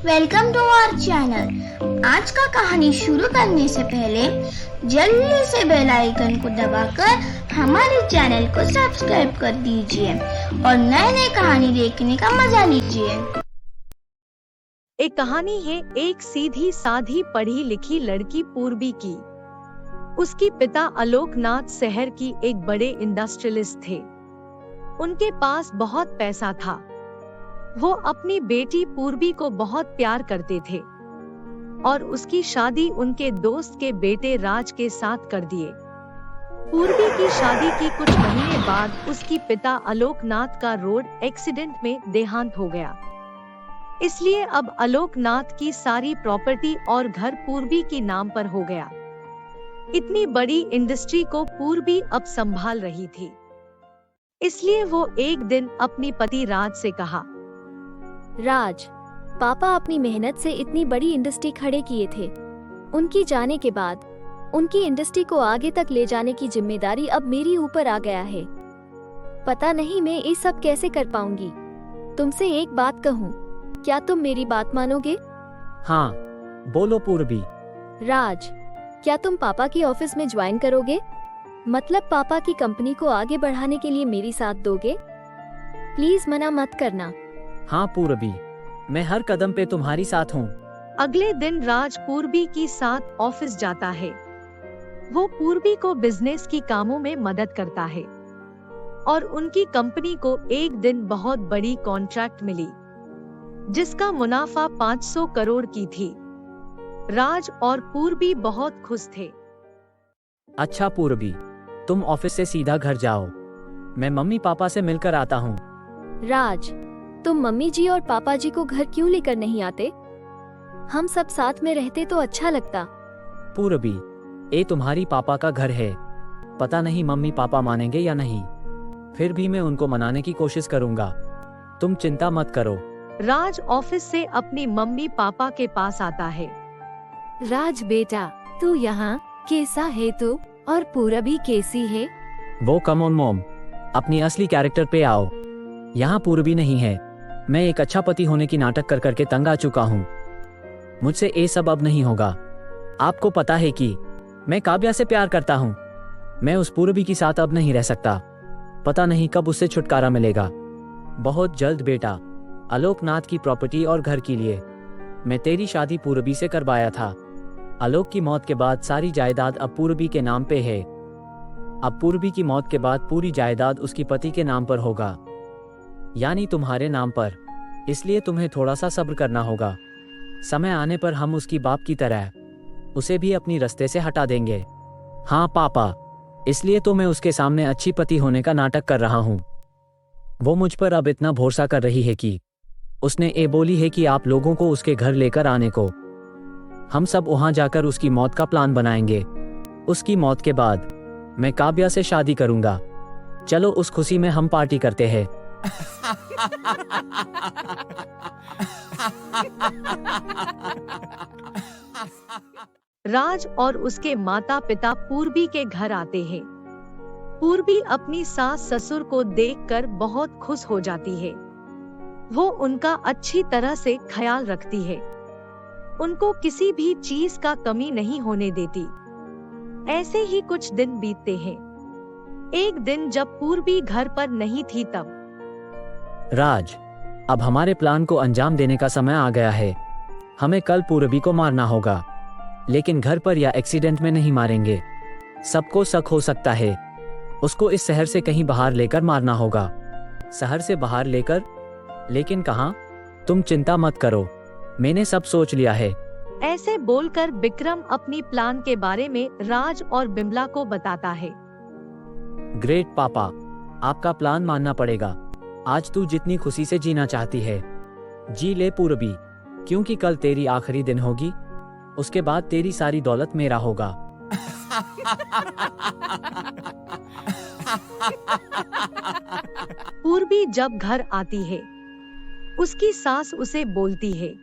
Welcome to our channel. आज का कहानी शुरू करने से पहले जल्दी से बेल आइकन को दबाकर हमारे चैनल को सब्सक्राइब कर दीजिए और नए नए कहानी देखने का मजा लीजिए। एक कहानी है एक सीधी साधी पढ़ी लिखी लड़की पूर्वी की। उसकी पिता आलोकनाथ शहर की एक बड़े इंडस्ट्रियलिस्ट थे। उनके पास बहुत पैसा था। वो अपनी बेटी पूर्वी को बहुत प्यार करते थे और उसकी शादी उनके दोस्त के बेटे राज के साथ कर दिए। पूर्वी की शादी की कुछ महीने बाद उसकी पिता आलोकनाथ का रोड एक्सीडेंट में देहांत हो गया। इसलिए अब आलोकनाथ की सारी प्रॉपर्टी और घर पूर्वी के नाम पर हो गया। इतनी बड़ी इंडस्ट्री को पूर्वी अब संभाल रही थी। इसलिए वो एक दिन अपनी पति राज से कहा, राज, पापा अपनी मेहनत से इतनी बड़ी इंडस्ट्री खड़े किए थे। उनकी जाने के बाद उनकी इंडस्ट्री को आगे तक ले जाने की जिम्मेदारी अब मेरी ऊपर आ गया है। पता नहीं मैं ये सब कैसे कर पाऊंगी। तुमसे एक बात कहूँ, क्या तुम मेरी बात मानोगे? हाँ, बोलो पूर्वी। राज, क्या तुम पापा की ऑफिस में ज्वाइन करोगे? मतलब पापा की कंपनी को आगे बढ़ाने के लिए मेरी साथ दोगे? प्लीज मना मत करना। हाँ पूर्वी, मैं हर कदम पे तुम्हारी साथ हूँ। अगले दिन राज पूर्वी की साथ ऑफिस जाता है। वो पूर्वी को बिजनेस की कामों में मदद करता है और उनकी कंपनी को एक दिन बहुत बड़ी कॉन्ट्रैक्ट मिली जिसका मुनाफा 500 करोड़ की थी। राज और पूर्वी बहुत खुश थे। अच्छा पूर्वी, तुम ऑफिस से सीधा घर जाओ। मैं मम्मी पापा से मिलकर आता हूँ। राज, तुम मम्मी जी और पापा जी को घर क्यों लेकर नहीं आते? हम सब साथ में रहते तो अच्छा लगता। पूर्वी, ये तुम्हारी पापा का घर है। पता नहीं मम्मी पापा मानेंगे या नहीं, फिर भी मैं उनको मनाने की कोशिश करूँगा। तुम चिंता मत करो। राज ऑफिस से अपनी मम्मी पापा के पास आता है। राज बेटा, तू यहाँ कैसा है तू? और पूरबी कैसी है? वो कम ऑन मॉम, अपनी असली कैरेक्टर पे आओ। यहाँ पूर्वी नहीं है। मैं एक अच्छा पति होने की नाटक कर करके तंग आ चुका हूँ। मुझसे ये सब अब नहीं होगा। आपको पता है कि मैं काव्या से प्यार करता हूँ। मैं उस पूर्वी के साथ अब नहीं रह सकता। पता नहीं कब उससे छुटकारा मिलेगा। बहुत जल्द बेटा। आलोकनाथ की प्रॉपर्टी और घर के लिए मैं तेरी शादी पूर्वी से करवाया था। आलोक की मौत के बाद सारी जायदाद अब पूर्वी के नाम पे है। अब पूर्वी की मौत के बाद पूरी जायदाद उसकी पति के नाम पर होगा, यानी तुम्हारे नाम पर। इसलिए तुम्हें थोड़ा सा सब्र करना होगा। समय आने पर हम उसकी बाप की तरह उसे भी अपनी रास्ते से हटा देंगे। हाँ पापा, इसलिए तो मैं उसके सामने अच्छी पति होने का नाटक कर रहा हूँ। वो मुझ पर अब इतना भरोसा कर रही है कि उसने ये बोली है कि आप लोगों को उसके घर लेकर आने को। हम सब वहां जाकर उसकी मौत का प्लान बनाएंगे। उसकी मौत के बाद मैं काव्या से शादी करूंगा। चलो उस खुशी में हम पार्टी करते हैं। राज और उसके माता पिता पूर्वी के घर आते हैं। पूर्वी अपनी सास ससुर को देखकर बहुत खुश हो जाती है। वो उनका अच्छी तरह से ख्याल रखती है। उनको किसी भी चीज का कमी नहीं होने देती। ऐसे ही कुछ दिन बीतते हैं। एक दिन जब पूर्वी घर पर नहीं थी तब राज, अब हमारे प्लान को अंजाम देने का समय आ गया है। हमें कल पूर्वी को मारना होगा, लेकिन घर पर या एक्सीडेंट में नहीं मारेंगे। सबको शक हो सकता है। उसको इस शहर से कहीं बाहर लेकर मारना होगा। शहर से बाहर लेकर? लेकिन कहाँ? तुम चिंता मत करो, मैंने सब सोच लिया है। ऐसे बोलकर विक्रम अपनी प्लान के बारे में राज और बिमला को बताता है। ग्रेट पापा, आपका प्लान मानना पड़ेगा। आज तू जितनी खुशी से जीना चाहती है जी ले पूर्वी, क्योंकि कल तेरी आखिरी दिन होगी। उसके बाद तेरी सारी दौलत मेरा होगा। पूर्वी जब घर आती है, उसकी सास उसे बोलती है,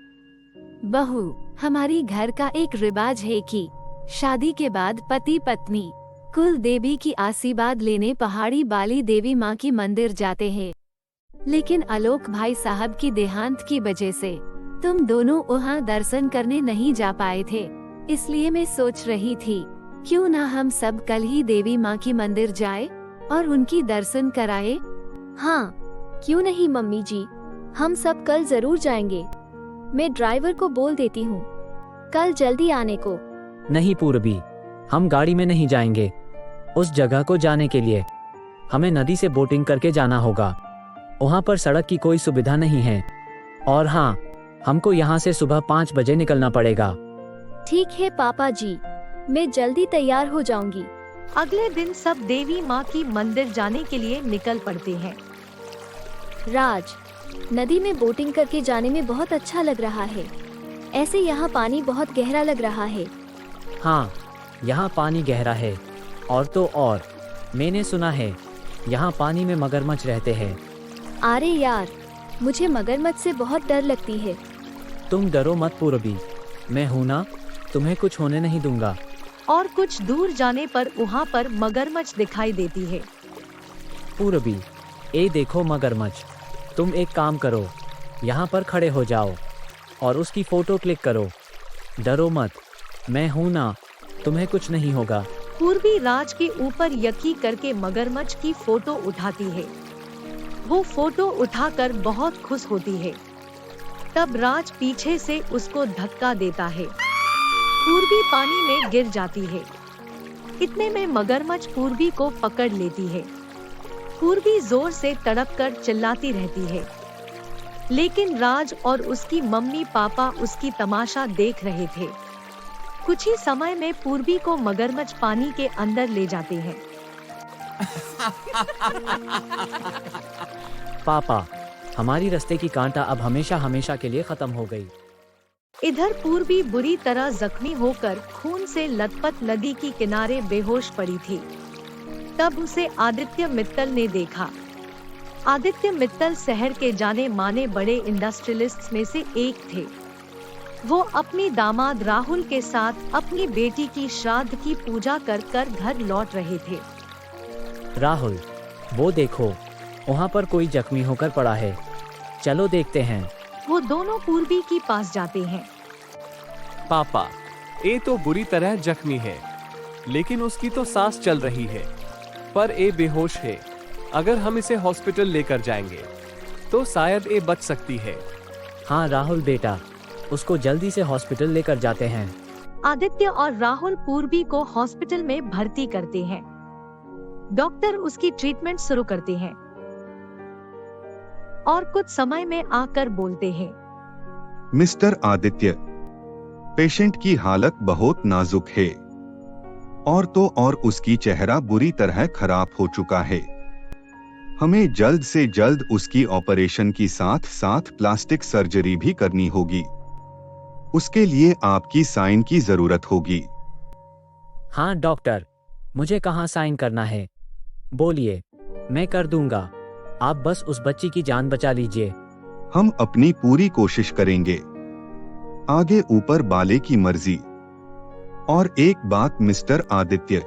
बहू, हमारी घर का एक रिवाज है कि शादी के बाद पति पत्नी कुल देवी की आशीर्वाद लेने पहाड़ी बाली देवी माँ की मंदिर जाते हैं। लेकिन आलोक भाई साहब की देहांत की वजह से तुम दोनों वहाँ दर्शन करने नहीं जा पाए थे, इसलिए मैं सोच रही थी क्यों ना हम सब कल ही देवी माँ की मंदिर जाए और उनकी दर्शन कराए। हाँ, क्यों नहीं मम्मी जी, हम सब कल जरूर जाएंगे। मैं ड्राइवर को बोल देती हूँ कल जल्दी आने को। नहीं पूर्वी, हम गाड़ी में नहीं जाएंगे। उस जगह को जाने के लिए हमें नदी से बोटिंग करके जाना होगा। वहाँ पर सड़क की कोई सुविधा नहीं है। और हाँ, हमको यहाँ से सुबह 5 बजे निकलना पड़ेगा। ठीक है पापा जी, मैं जल्दी तैयार हो जाऊंगी। अगले दिन सब देवी माँ की मंदिर जाने के लिए निकल पड़ते हैं। राज, नदी में बोटिंग करके जाने में बहुत अच्छा लग रहा है। ऐसे यहाँ पानी बहुत गहरा लग रहा है। हाँ, यहाँ पानी गहरा है। और तो और मैंने सुना है यहाँ पानी में मगरमच्छ रहते हैं। अरे यार, मुझे मगरमच्छ से बहुत डर लगती है। तुम डरो मत पूर्वी, मैं हूं ना, तुम्हें कुछ होने नहीं दूंगा। और कुछ दूर जाने पर वहाँ पर मगरमच्छ दिखाई देती है। पूर्वी, ए देखो मगरमच्छ। तुम एक काम करो, यहाँ पर खड़े हो जाओ और उसकी फोटो क्लिक करो। डरो मत, मैं हूं ना, तुम्हें कुछ नहीं होगा। पूर्वी राज के ऊपर यकी करके मगरमच्छ की फोटो उठाती है। वो फोटो उठाकर बहुत खुश होती है। तब राज पीछे से उसको धक्का देता है। पूर्वी पानी में गिर जाती है। इतने में मगरमच्छ पूर्वी को पकड़ लेती है। पूर्वी जोर से तड़प कर चिल्लाती रहती है, लेकिन राज और उसकी मम्मी पापा उसकी तमाशा देख रहे थे। कुछ ही समय में पूर्वी को मगरमच्छ पानी के अंदर ले जाते हैं। पापा, हमारी रास्ते की कांटा अब हमेशा हमेशा के लिए खत्म हो गई। इधर पूर्वी बुरी तरह जख्मी होकर खून से लथपथ नदी की किनारे बेहोश पड़ी थी। तब उसे आदित्य मित्तल ने देखा। आदित्य मित्तल शहर के जाने माने बड़े इंडस्ट्रियलिस्ट्स में से एक थे। वो अपनी दामाद राहुल के साथ अपनी बेटी की श्राद्ध की पूजा कर कर घर लौट रहे थे। राहुल, वो देखो, वहाँ पर कोई जख्मी होकर पड़ा है। चलो देखते हैं। वो दोनों पूर्वी के पास जाते हैं। पापा, ए तो बुरी तरह जख्मी है, लेकिन उसकी तो सांस चल रही है, पर ए बेहोश है। अगर हम इसे हॉस्पिटल लेकर जाएंगे तो शायद ए बच सकती है। हाँ राहुल बेटा, उसको जल्दी से हॉस्पिटल लेकर जाते हैं। आदित्य और राहुल पूर्वी को हॉस्पिटल में भर्ती करते हैं। डॉक्टर उसकी ट्रीटमेंट शुरू करते हैं और कुछ समय में आकर बोलते हैं, मिस्टर आदित्य, पेशेंट की हालत बहुत नाजुक है और तो और उसकी चेहरा बुरी तरह खराब हो चुका है। हमें जल्द से जल्द उसकी ऑपरेशन की साथ साथ प्लास्टिक सर्जरी भी करनी होगी। उसके लिए आपकी साइन की जरूरत होगी। हाँ डॉक्टर, मुझे कहाँ साइन करना है? बोलिए, मैं कर दूंगा। आप बस उस बच्ची की जान बचा लीजिए। हम अपनी पूरी कोशिश करेंगे, आगे ऊपर वाले की मर्जी। और एक बात मिस्टर आदित्य,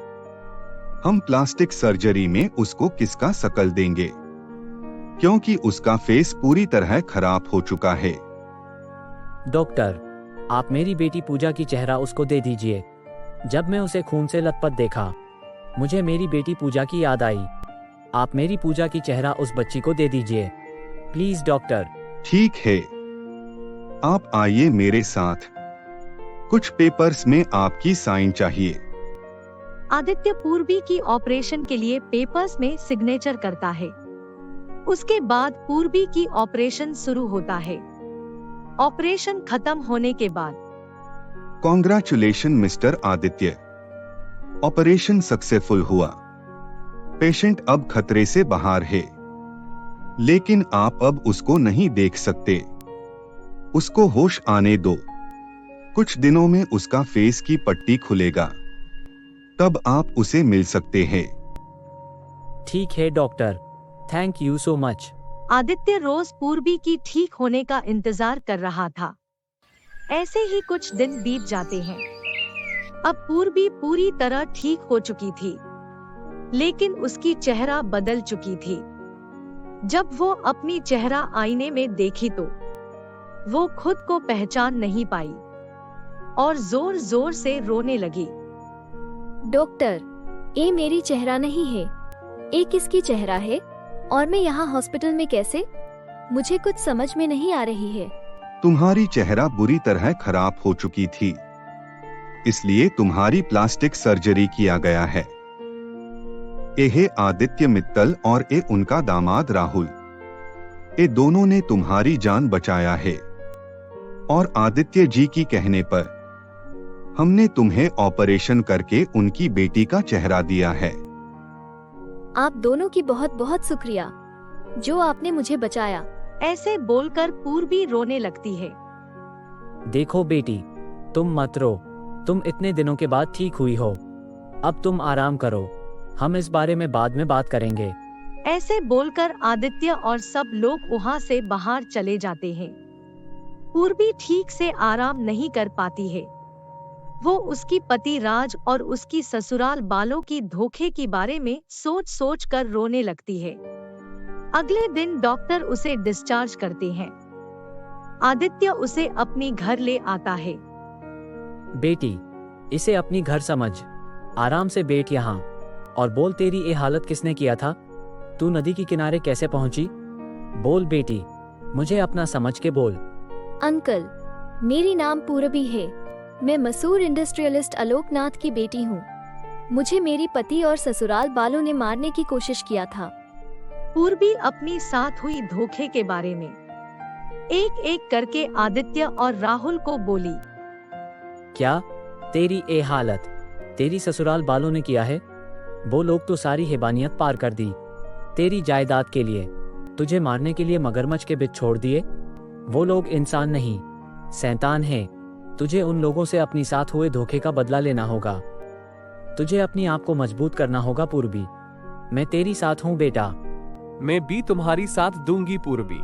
हम प्लास्टिक सर्जरी में उसको किसका शकल देंगे, क्योंकि उसका फेस पूरी तरह खराब हो चुका है। डॉक्टर, आप मेरी बेटी पूजा की चेहरा उसको दे दीजिए। जब मैं उसे खून से लथपथ देखा, मुझे मेरी बेटी पूजा की याद आई। आप मेरी पूजा की चेहरा उस बच्ची को दे दीजिए, प्लीज डॉक्टर। ठीक है, आप आइए मेरे साथ। कुछ पेपर्स में आपकी साइन चाहिए। आदित्य पूर्वी की ऑपरेशन के लिए पेपर्स में सिग्नेचर करता है। उसके बाद पूर्वी की ऑपरेशन शुरू होता है। ऑपरेशन खत्म होने के बाद congratulation mister Aditya, operation successful हुआ। पेशेंट अब खतरे से बाहर है, लेकिन आप अब उसको नहीं देख सकते। उसको होश आने दो। कुछ दिनों में उसका फेस की पट्टी खुलेगा, तब आप उसे मिल सकते हैं। ठीक है doctor, thank you so much. Aditya रोज पूर्वी की ठीक होने का इंतजार कर रहा था। ऐसे ही कुछ दिन बीत जाते हैं। अब पूर्वी पूरी तरह ठीक हो चुकी थी, लेकिन उसकी चेहरा बदल चुकी थी। जब वो अपनी चेहरा आईने में देखी तो वो खुद को पहचान नहीं पाई और जोर जोर से रोने लगी। डॉक्टर, ये मेरी चेहरा नहीं है, ये किसकी चेहरा है? और मैं यहाँ हॉस्पिटल में कैसे? मुझे कुछ समझ में नहीं आ रही है। तुम्हारी चेहरा बुरी तरह खराब हो चुकी थी, इसलिए तुम्हारी प्लास्टिक सर्जरी किया गया है। ये है आदित्य मित्तल और ये उनका दामाद राहुल। ये दोनों ने तुम्हारी जान बचाया है और आदित्य जी की कहने पर हमने तुम्हें ऑपरेशन करके उनकी बेटी का चेहरा दिया है। आप दोनों की बहुत बहुत शुक्रिया जो आपने मुझे बचाया। ऐसे बोलकर पूर्वी रोने लगती है। देखो बेटी, तुम मत रो, तुम इतने दिनों के बाद ठीक हुई हो। अब तुम आराम करो, हम इस बारे में बाद में बात करेंगे। ऐसे बोलकर आदित्य और सब लोग वहाँ से बाहर चले जाते हैं। पूर्वी ठीक से आराम नहीं कर पाती है। वो उसकी पति राज और उसकी ससुराल बालों की धोखे के बारे में सोच सोच कर रोने लगती है। अगले दिन डॉक्टर उसे डिस्चार्ज करते हैं। आदित्य उसे अपनी घर ले आता है। बेटी, इसे अपनी घर समझ, आराम से बैठ यहाँ और बोल, तेरी ये हालत किसने किया था? तू नदी के किनारे कैसे पहुंची? बोल बेटी, मुझे अपना समझ के बोल। अंकल, मेरी नाम पूरबी है। मैं मशहूर इंडस्ट्रियलिस्ट आलोकनाथ की बेटी हूँ। मुझे मेरी पति और ससुराल बालों ने मारने की कोशिश किया था। पूर्वी अपनी साथ हुई धोखे के बारे में एक एक करके आदित्य और राहुल को बोली। क्या तेरी ये हालत तेरी ससुराल बालों ने किया है? वो लोग तो सारी हैवानियत पार कर दी, तेरी जायदाद के लिए तुझे मारने के लिए मगरमच्छ के बिच छोड़ दिए। वो लोग इंसान नहीं, शैतान हैं। तुझे उन लोगों से अपनी साथ हुए धोखे का बदला लेना होगा। तुझे अपनी आप को मजबूत करना होगा पूर्वी। मैं तेरी साथ हूँ बेटा। मैं भी तुम्हारी साथ दूंगी पूर्वी।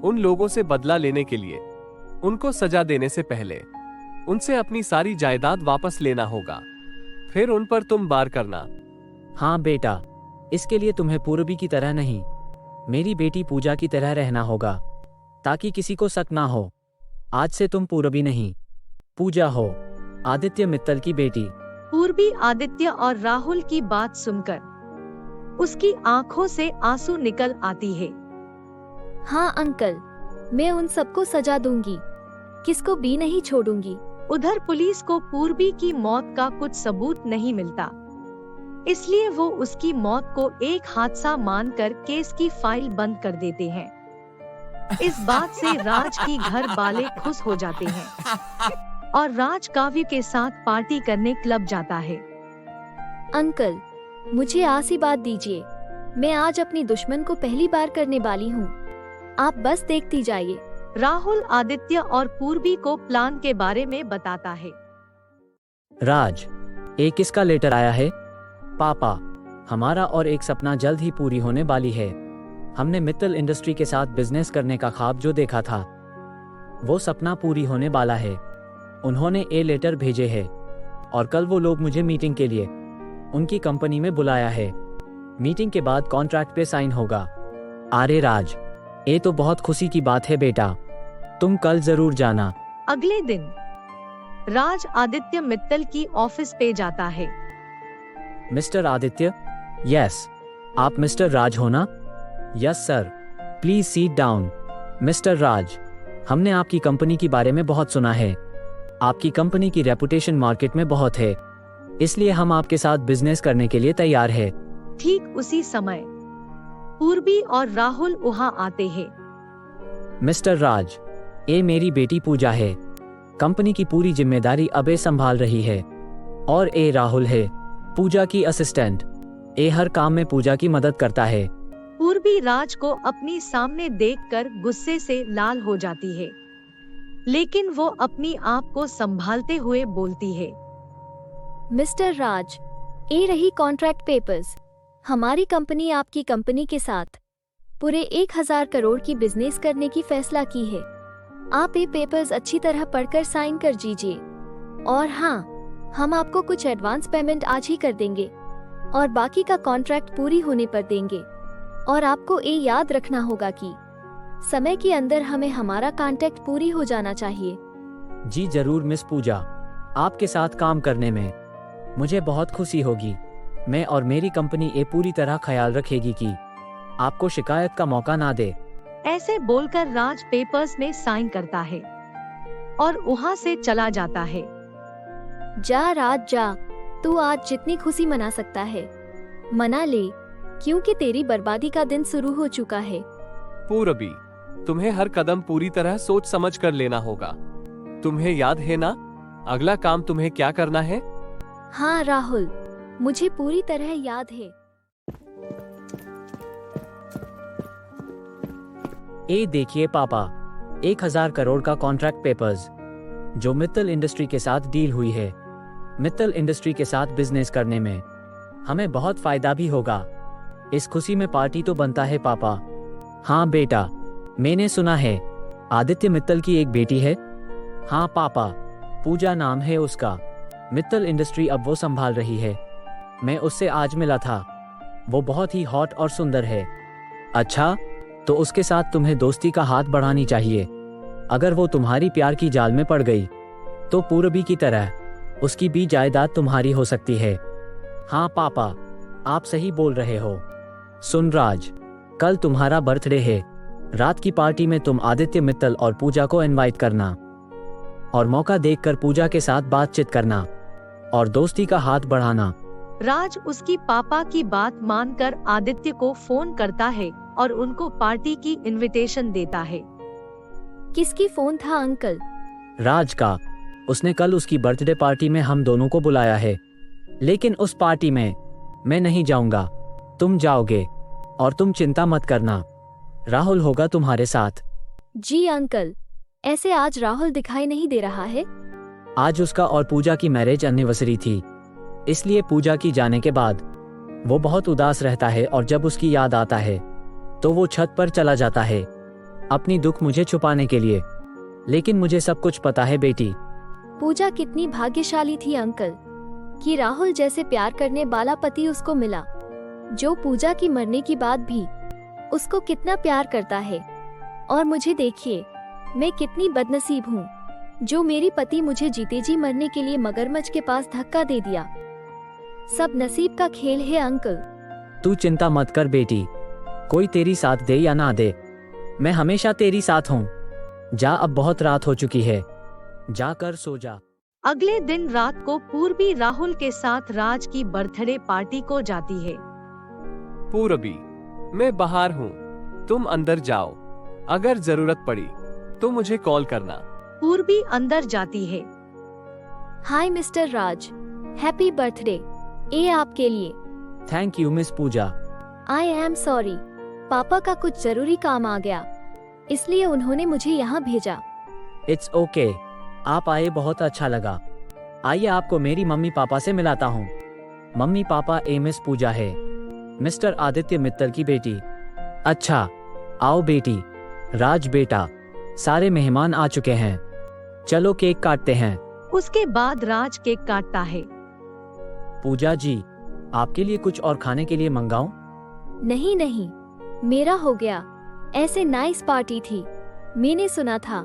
उन लोगों से बदला लेने के लिए उनको सजा देने से पहले उनसे अपनी सारी जायदाद वापस लेना होगा, फिर उन पर तुम वार करना। हाँ बेटा, इसके लिए तुम्हें पूर्वी की तरह नहीं, मेरी बेटी पूजा की तरह रहना होगा, ताकि किसी को शक ना हो। आज से तुम पूर्वी नहीं, पूजा हो, आदित्य मित्तल की बेटी। पूर्वी आदित्य और राहुल की बात सुनकर उसकी आंखों से आंसू निकल आती है। हाँ अंकल, मैं उन सबको सजा दूंगी, किसको भी नहीं छोड़ूंगी। उधर पुलिस को पूर्वी की मौत का कुछ सबूत नहीं मिलता, इसलिए वो उसकी मौत को एक हादसा मानकर केस की फाइल बंद कर देते हैं। इस बात से राज की घर वाले खुश हो जाते हैं और राज काव्य के साथ पार्टी करने क्लब जाता है। अंकल, मुझे आशीर्वाद दीजिए। मैं आज अपनी दुश्मन को पहली बार करने वाली हूँ, आप बस देखती जाइए। राहुल आदित्य और पूर्वी को प्लान के बारे में बताता है। राज, एक किसका लेटर आया है? पापा, हमारा और एक सपना जल्द ही पूरी होने वाली है। हमने मित्तल इंडस्ट्री के साथ बिजनेस करने का ख्वाब जो देखा था, वो सपना पूरी होने वाला है। उन्होंने ये लेटर भेजे है और कल वो लोग मुझे मीटिंग के लिए उनकी कंपनी में बुलाया है। मीटिंग के बाद कॉन्ट्रैक्ट पे साइन होगा। अरे राज, ये तो बहुत खुशी की बात है बेटा, तुम कल जरूर जाना। अगले दिन राज आदित्य मित्तल की ऑफिस पे जाता है। मिस्टर आदित्य? यस, आप मिस्टर राज हो ना? Yes sir, please sit down. Mister Raj, हमने आपकी कंपनी के बारे में बहुत सुना है। आपकी कंपनी की रेपुटेशन मार्केट में बहुत है, इसलिए हम आपके साथ बिजनेस करने के लिए तैयार है। ठीक उसी समय पूर्वी और राहुल वहाँ आते हैं। मिस्टर राज, ये मेरी बेटी पूजा है, कंपनी की पूरी जिम्मेदारी अब ये संभाल रही है। और ये राहुल है, पूजा की असिस्टेंट। ये हर काम में पूजा की मदद करता है। पूर्वी राज को अपनी सामने देखकर गुस्से से लाल हो जाती है, लेकिन वो अपनी आप को संभालते हुए बोलती है। मिस्टर राज, ये रही कॉन्ट्रैक्ट पेपर्स। हमारी कंपनी आपकी कंपनी के साथ पूरे 1000 करोड़ की बिजनेस करने की फैसला की है। आप ये पेपर्स अच्छी तरह पढ़कर साइन कर दीजिए। और हाँ, हम आपको कुछ एडवांस पेमेंट आज ही कर देंगे और बाकी का कॉन्ट्रैक्ट पूरी होने पर देंगे। और आपको ये याद रखना होगा कि समय के अंदर हमें हमारा कांटेक्ट पूरी हो जाना चाहिए। जी जरूर मिस पूजा, आपके साथ काम करने में मुझे बहुत खुशी होगी। मैं और मेरी कंपनी ये पूरी तरह ख्याल रखेगी कि आपको शिकायत का मौका ना दे। ऐसे बोलकर राज पेपर्स में साइन करता है और वहाँ से चला जाता है। जा राज जा, तू आज जितनी खुशी मना सकता है मना ले, क्योंकि तेरी बर्बादी का दिन शुरू हो चुका है। पूरबी, तुम्हें हर कदम पूरी तरह सोच समझ कर लेना होगा। तुम्हें याद है ना अगला काम तुम्हें क्या करना है? हाँ राहुल, मुझे पूरी तरह याद है। ये देखिए पापा, 1000 करोड़ का कॉन्ट्रैक्ट पेपर्स जो मित्तल इंडस्ट्री के साथ डील हुई है। मित्तल इंडस्ट्री के साथ बिजनेस करने में हमें बहुत फायदा भी होगा। इस खुशी में पार्टी तो बनता है पापा। हाँ बेटा, मैंने सुना है आदित्य मित्तल की एक बेटी है। हाँ पापा, पूजा नाम है उसका। मित्तल इंडस्ट्री अब वो संभाल रही है। मैं उससे आज मिला था, वो बहुत ही हॉट और सुंदर है। अच्छा, तो उसके साथ तुम्हें दोस्ती का हाथ बढ़ानी चाहिए। अगर वो तुम्हारी प्यार की जाल में पड़ गई तो पूरबी की तरह उसकी भी जायदाद तुम्हारी हो सकती है। हाँ पापा, आप सही बोल रहे हो। सुन राज, कल तुम्हारा बर्थडे है। रात की पार्टी में तुम आदित्य मित्तल और पूजा को इनवाइट करना और मौका देखकर पूजा के साथ बातचीत करना और दोस्ती का हाथ बढ़ाना। राज उसकी पापा की बात मानकर आदित्य को फोन करता है और उनको पार्टी की इनविटेशन देता है। किसकी फोन था अंकल? राज का। उसने कल उसकी बर्थडे पार्टी में हम दोनों को बुलाया है, लेकिन उस पार्टी में मैं नहीं जाऊंगा, तुम जाओगे। और तुम चिंता मत करना, राहुल होगा तुम्हारे साथ। जी अंकल, ऐसे आज राहुल दिखाई नहीं दे रहा है। आज उसका और पूजा की मैरिज एनिवर्सरी थी, इसलिए पूजा की जाने के बाद वो बहुत उदास रहता है और जब उसकी याद आता है तो वो छत पर चला जाता है अपनी दुख मुझे छुपाने के लिए। लेकिन मुझे सब कुछ पता है बेटी। पूजा कितनी भाग्यशाली थी अंकल कि राहुल जैसे प्यार करने वाला पति उसको मिला, जो पूजा की मरने के बाद भी उसको कितना प्यार करता है। और मुझे देखिए, मैं कितनी बदनसीब हूँ जो मेरी पति मुझे जीते जी मरने के लिए मगरमच्छ के पास धक्का दे दिया। सब नसीब का खेल है अंकल। तू चिंता मत कर बेटी, कोई तेरी साथ दे या ना दे, मैं हमेशा तेरी साथ हूँ। जा, अब बहुत रात हो चुकी है, जाकर सो जा। अगले दिन रात को पूर्वी राहुल के साथ राज की बर्थडे पार्टी को जाती है। पूरबी, मैं बाहर हूँ, तुम अंदर जाओ। अगर जरूरत पड़ी तो मुझे कॉल करना। पूर्वी अंदर जाती है। Hi mister Raj, happy birthday. ये आपके लिए। Thank you miss Pooja. I am sorry, पापा का कुछ जरूरी काम आ गया, इसलिए उन्होंने मुझे यहाँ भेजा। इट्स ओके, आप आए बहुत अच्छा लगा। आइए आपको मेरी मम्मी पापा से मिलाता हूँ। मम्मी पापा मिस पूजा है, मिस्टर आदित्य मित्तल की बेटी। अच्छा, आओ बेटी। राज बेटा, सारे मेहमान आ चुके हैं, चलो केक काटते हैं। उसके बाद राज केक काटता है। पूजा जी, आपके लिए कुछ और खाने के लिए मंगाऊं? नहीं नहीं, मेरा हो गया। ऐसे नाइस पार्टी थी। मैंने सुना था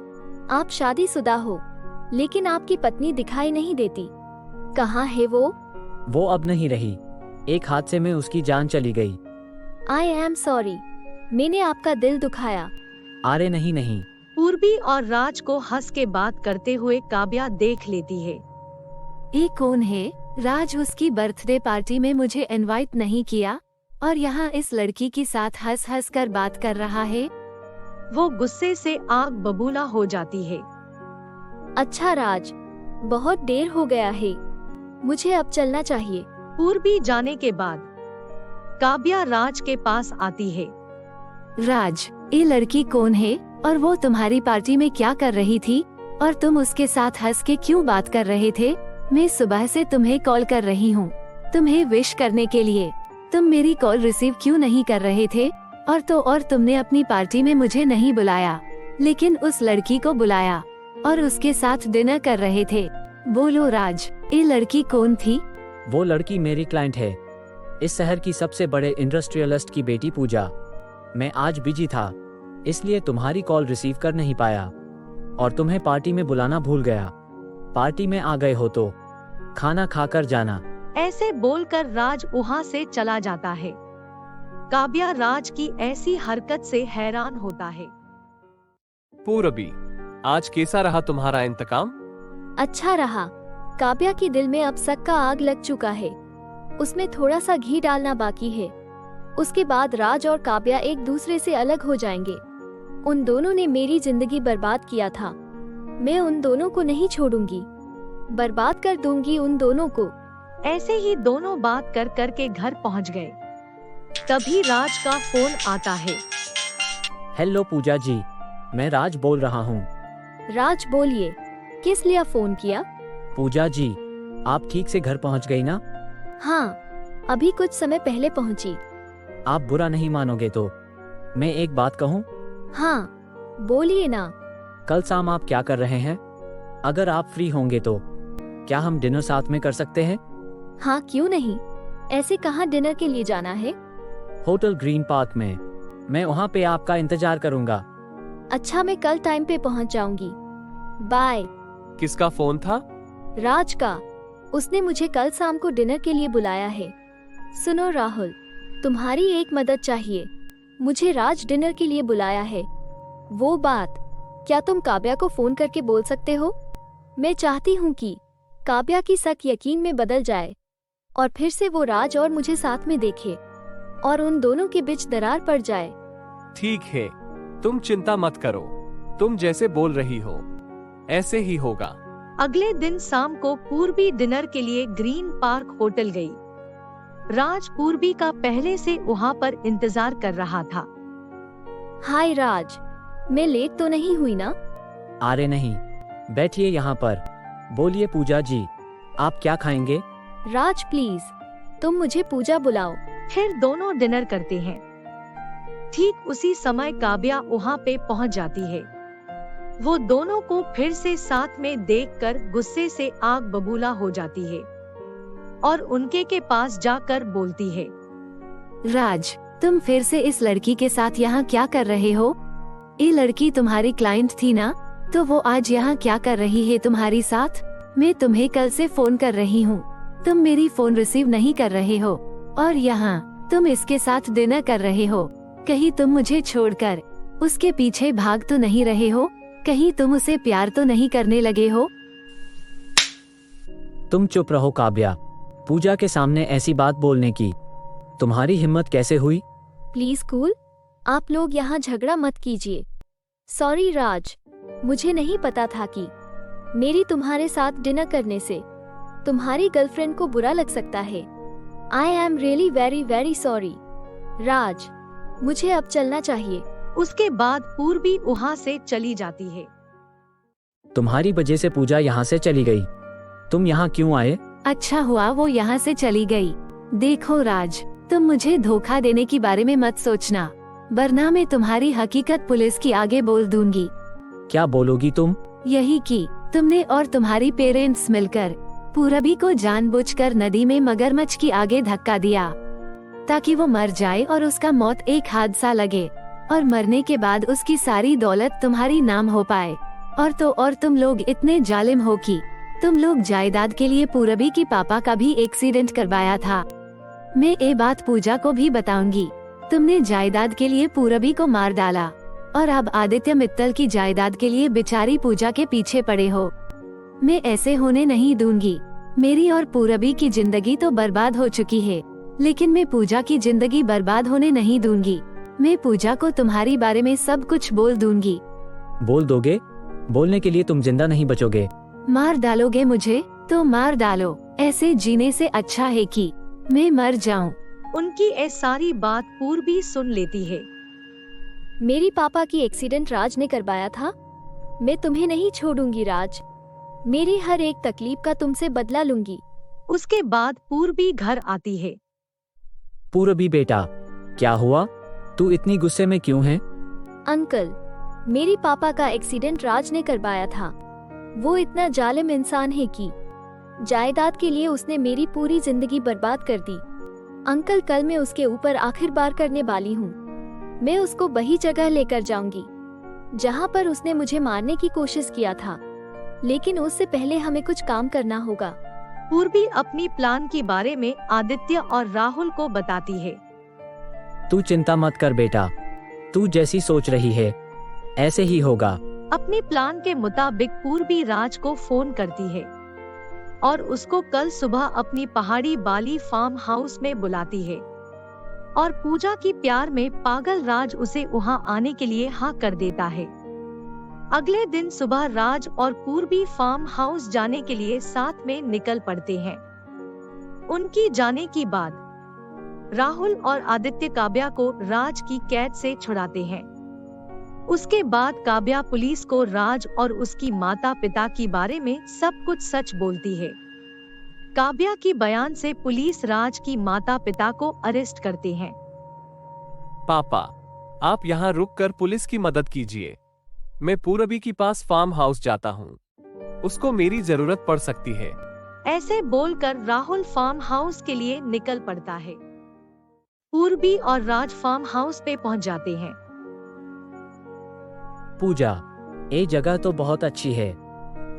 आप शादीशुदा हो, लेकिन आपकी पत्नी दिखाई नहीं देती। कहाँ है वो? वो अब नहीं रही, एक हादसे में उसकी जान चली गई। आई एम सॉरी, मैंने आपका दिल दुखाया। अरे नहीं नहीं। पूर्वी और राज को हंस के बात करते हुए काव्या देख लेती है। ये कौन है? राज उसकी बर्थडे पार्टी में मुझे इनवाइट नहीं किया और यहाँ इस लड़की के साथ हंस हंस कर बात कर रहा है। वो गुस्से से आग बबूला हो जाती है। अच्छा राज, बहुत देर हो गया है, मुझे अब चलना चाहिए। पूर्वी जाने के बाद काव्या राज के पास आती है। राज, ये लड़की कौन है और वो तुम्हारी पार्टी में क्या कर रही थी और तुम उसके साथ हंस के क्यों बात कर रहे थे? मैं सुबह से तुम्हें कॉल कर रही हूँ तुम्हें विश करने के लिए। तुम मेरी कॉल रिसीव क्यों नहीं कर रहे थे? और तुमने अपनी पार्टी में मुझे नहीं बुलाया, लेकिन उस लड़की को बुलाया और उसके साथ डिनर कर रहे थे। बोलो राज, ये लड़की कौन थी? वो लड़की मेरी क्लाइंट है, इस शहर की सबसे बड़े इंडस्ट्रियलिस्ट की बेटी पूजा। मैं आज बिजी था, इसलिए तुम्हारी कॉल रिसीव कर नहीं पाया और तुम्हें पार्टी में बुलाना भूल गया। पार्टी में आ गए हो तो खाना खाकर जाना। ऐसे बोलकर राज वहाँ से चला जाता है। काव्या राज की ऐसी हरकत से हैरान होता है। पूरबी, आज कैसा रहा तुम्हारा इंतकाम? अच्छा रहा। काव्या के दिल में अब शक का आग लग चुका है। उसमें थोड़ा सा घी डालना बाकी है। उसके बाद राज और काव्या एक दूसरे से अलग हो जाएंगे। उन दोनों ने मेरी जिंदगी बर्बाद किया था। मैं उन दोनों को नहीं छोड़ूंगी, बर्बाद कर दूंगी उन दोनों को। ऐसे ही दोनों बात कर कर के घर पहुंच गए। तभी राज का फोन आता है। हेलो पूजा जी, मैं राज बोल रहा हूँ। राज बोलिए, किस लिए फोन किया? पूजा जी, आप ठीक से घर पहुँच गई ना? हाँ, अभी कुछ समय पहले पहुंची। आप बुरा नहीं मानोगे तो मैं एक बात कहूँ? हाँ, बोलिए ना। कल शाम आप क्या कर रहे हैं? अगर आप फ्री होंगे तो क्या हम डिनर साथ में कर सकते हैं? हाँ, क्यों नहीं। ऐसे कहाँ डिनर के लिए जाना है? होटल ग्रीन पार्क में। मैं वहाँ पे आपका इंतजार करूँगा। अच्छा, मैं कल टाइम पे पहुंच जाऊंगी। बाय। किसका फोन था? राज का। उसने मुझे कल शाम को डिनर के लिए बुलाया है। सुनो राहुल, तुम्हारी एक मदद चाहिए। मुझे राज डिनर के लिए बुलाया है। वो बात क्या तुम काव्या को फोन करके बोल सकते हो? मैं चाहती हूँ कि काव्या की शक यकीन में बदल जाए और फिर से वो राज और मुझे साथ में देखे और उन दोनों के बीच दरार पड़ जाए। ठीक है, तुम चिंता मत करो। तुम जैसे बोल रही हो ऐसे ही होगा। अगले दिन शाम को पूर्वी डिनर के लिए ग्रीन पार्क होटल गई। राज पूर्वी का पहले से वहाँ पर इंतजार कर रहा था। हाय राज, मैं लेट तो नहीं हुई ना? अरे नहीं, बैठिए यहाँ पर। बोलिए पूजा जी, आप क्या खाएंगे? राज प्लीज, तुम मुझे पूजा बुलाओ। फिर दोनों डिनर करते हैं। ठीक उसी समय काव्या वहाँ पे पहुँच जाती है। वो दोनों को फिर से साथ में देखकर गुस्से से आग बबूला हो जाती है और उनके के पास जाकर बोलती है, राज, तुम फिर से इस लड़की के साथ यहाँ क्या कर रहे हो? ये लड़की तुम्हारी क्लाइंट थी ना? तो वो आज यहाँ क्या कर रही है तुम्हारी साथ? मैं तुम्हें कल से फोन कर रही हूँ, तुम मेरी फोन रिसीव नहीं कर रहे हो और यहाँ तुम इसके साथ डिनर कर रहे हो। कहीं तुम मुझे छोड़कर उसके पीछे भाग तो नहीं रहे हो? कहीं तुम उसे प्यार तो नहीं करने लगे हो? तुम चुप रहो काव्या। पूजा के सामने ऐसी बात बोलने की तुम्हारी हिम्मत कैसे हुई? प्लीज कूल, आप लोग यहाँ झगड़ा मत कीजिए। सॉरी राज, मुझे नहीं पता था कि मेरी तुम्हारे साथ डिनर करने से तुम्हारी गर्लफ्रेंड को बुरा लग सकता है। I am really very very sorry. Raj, मुझे अब चलना चाहिए। उसके बाद पूर्वी वहाँ से चली जाती है। तुम्हारी वजह से पूजा यहाँ से चली गई। तुम यहाँ क्यों आए? अच्छा हुआ वो यहाँ से चली गई। देखो राज, तुम मुझे धोखा देने के बारे में मत सोचना, वरना मैं तुम्हारी हकीकत पुलिस की आगे बोल दूंगी। क्या बोलोगी तुम? यही कि तुमने और तुम्हारी पेरेंट्स मिलकर पूरबी को जानबूझकर नदी में मगरमच्छ की आगे धक्का दिया ताकि वो मर जाए और उसका मौत एक हादसा लगे और मरने के बाद उसकी सारी दौलत तुम्हारी नाम हो पाए। और तुम लोग इतने जालिम हो कि तुम लोग जायदाद के लिए पूरबी की पापा का भी एक्सीडेंट करवाया था। मैं ये बात पूजा को भी बताऊंगी। तुमने जायदाद के लिए पूरबी को मार डाला और अब आदित्य मित्तल की जायदाद के लिए बेचारी पूजा के पीछे पड़े हो। मैं ऐसे होने नहीं दूंगी। मेरी और पूरबी की जिंदगी तो बर्बाद हो चुकी है, लेकिन मैं पूजा की जिंदगी बर्बाद होने नहीं दूंगी। मैं पूजा को तुम्हारी बारे में सब कुछ बोल दूंगी। बोल दोगे? बोलने के लिए तुम जिंदा नहीं बचोगे। मार डालोगे मुझे तो मार डालो, ऐसे जीने से अच्छा है कि मैं मर जाऊं। उनकी ये सारी बात पूर्वी सुन लेती है। मेरी पापा की एक्सीडेंट राज ने करवाया था। मैं तुम्हें नहीं छोड़ूंगी राज। मेरी हर एक तकलीफ का तुमसे बदला लूंगी। उसके बाद पूर्वी घर आती है। पूरबी बेटा, क्या हुआ? तू इतनी गुस्से में क्यों है? अंकल, मेरी पापा का एक्सीडेंट राज ने करवाया था। वो इतना जालिम इंसान है कि जायदाद के लिए उसने मेरी पूरी जिंदगी बर्बाद कर दी। अंकल, कल मैं उसके ऊपर आखिर बार करने वाली हूँ। मैं उसको वही जगह लेकर जाऊंगी जहाँ पर उसने मुझे मारने की कोशिश किया था, लेकिन उससे पहले हमें कुछ काम करना होगा। पूर्वी अपनी प्लान के बारे में आदित्य और राहुल को बताती है। तू चिंता मत कर बेटा, तू जैसी सोच रही है ऐसे ही होगा। अपने प्लान के मुताबिक पूर्वी राज को फोन करती है और उसको कल सुबह अपनी पहाड़ी बाली फार्म हाउस में बुलाती है और पूजा की प्यार में पागल राज उसे वहां आने के लिए हाँ कर देता है। अगले दिन सुबह राज और पूर्वी फार्म हाउस जाने के लिए साथ में निकल पड़ते हैं। उनकी जाने के बाद राहुल और आदित्य काव्या को राज की कैद से छुड़ाते हैं। उसके बाद काव्या पुलिस को राज और उसकी माता पिता के बारे में सब कुछ सच बोलती है। काव्या की बयान से पुलिस राज की माता पिता को अरेस्ट करते हैं। पापा, आप यहाँ रुककर पुलिस की मदद कीजिए। मैं पूरबी के पास फार्म हाउस जाता हूँ, उसको मेरी जरूरत पड़ सकती है। ऐसे बोलकर राहुल फार्म हाउस के लिए निकल पड़ता है। पूर्वी और राज फार्म हाउस पे पहुँच जाते हैं। पूजा, ये जगह तो बहुत अच्छी है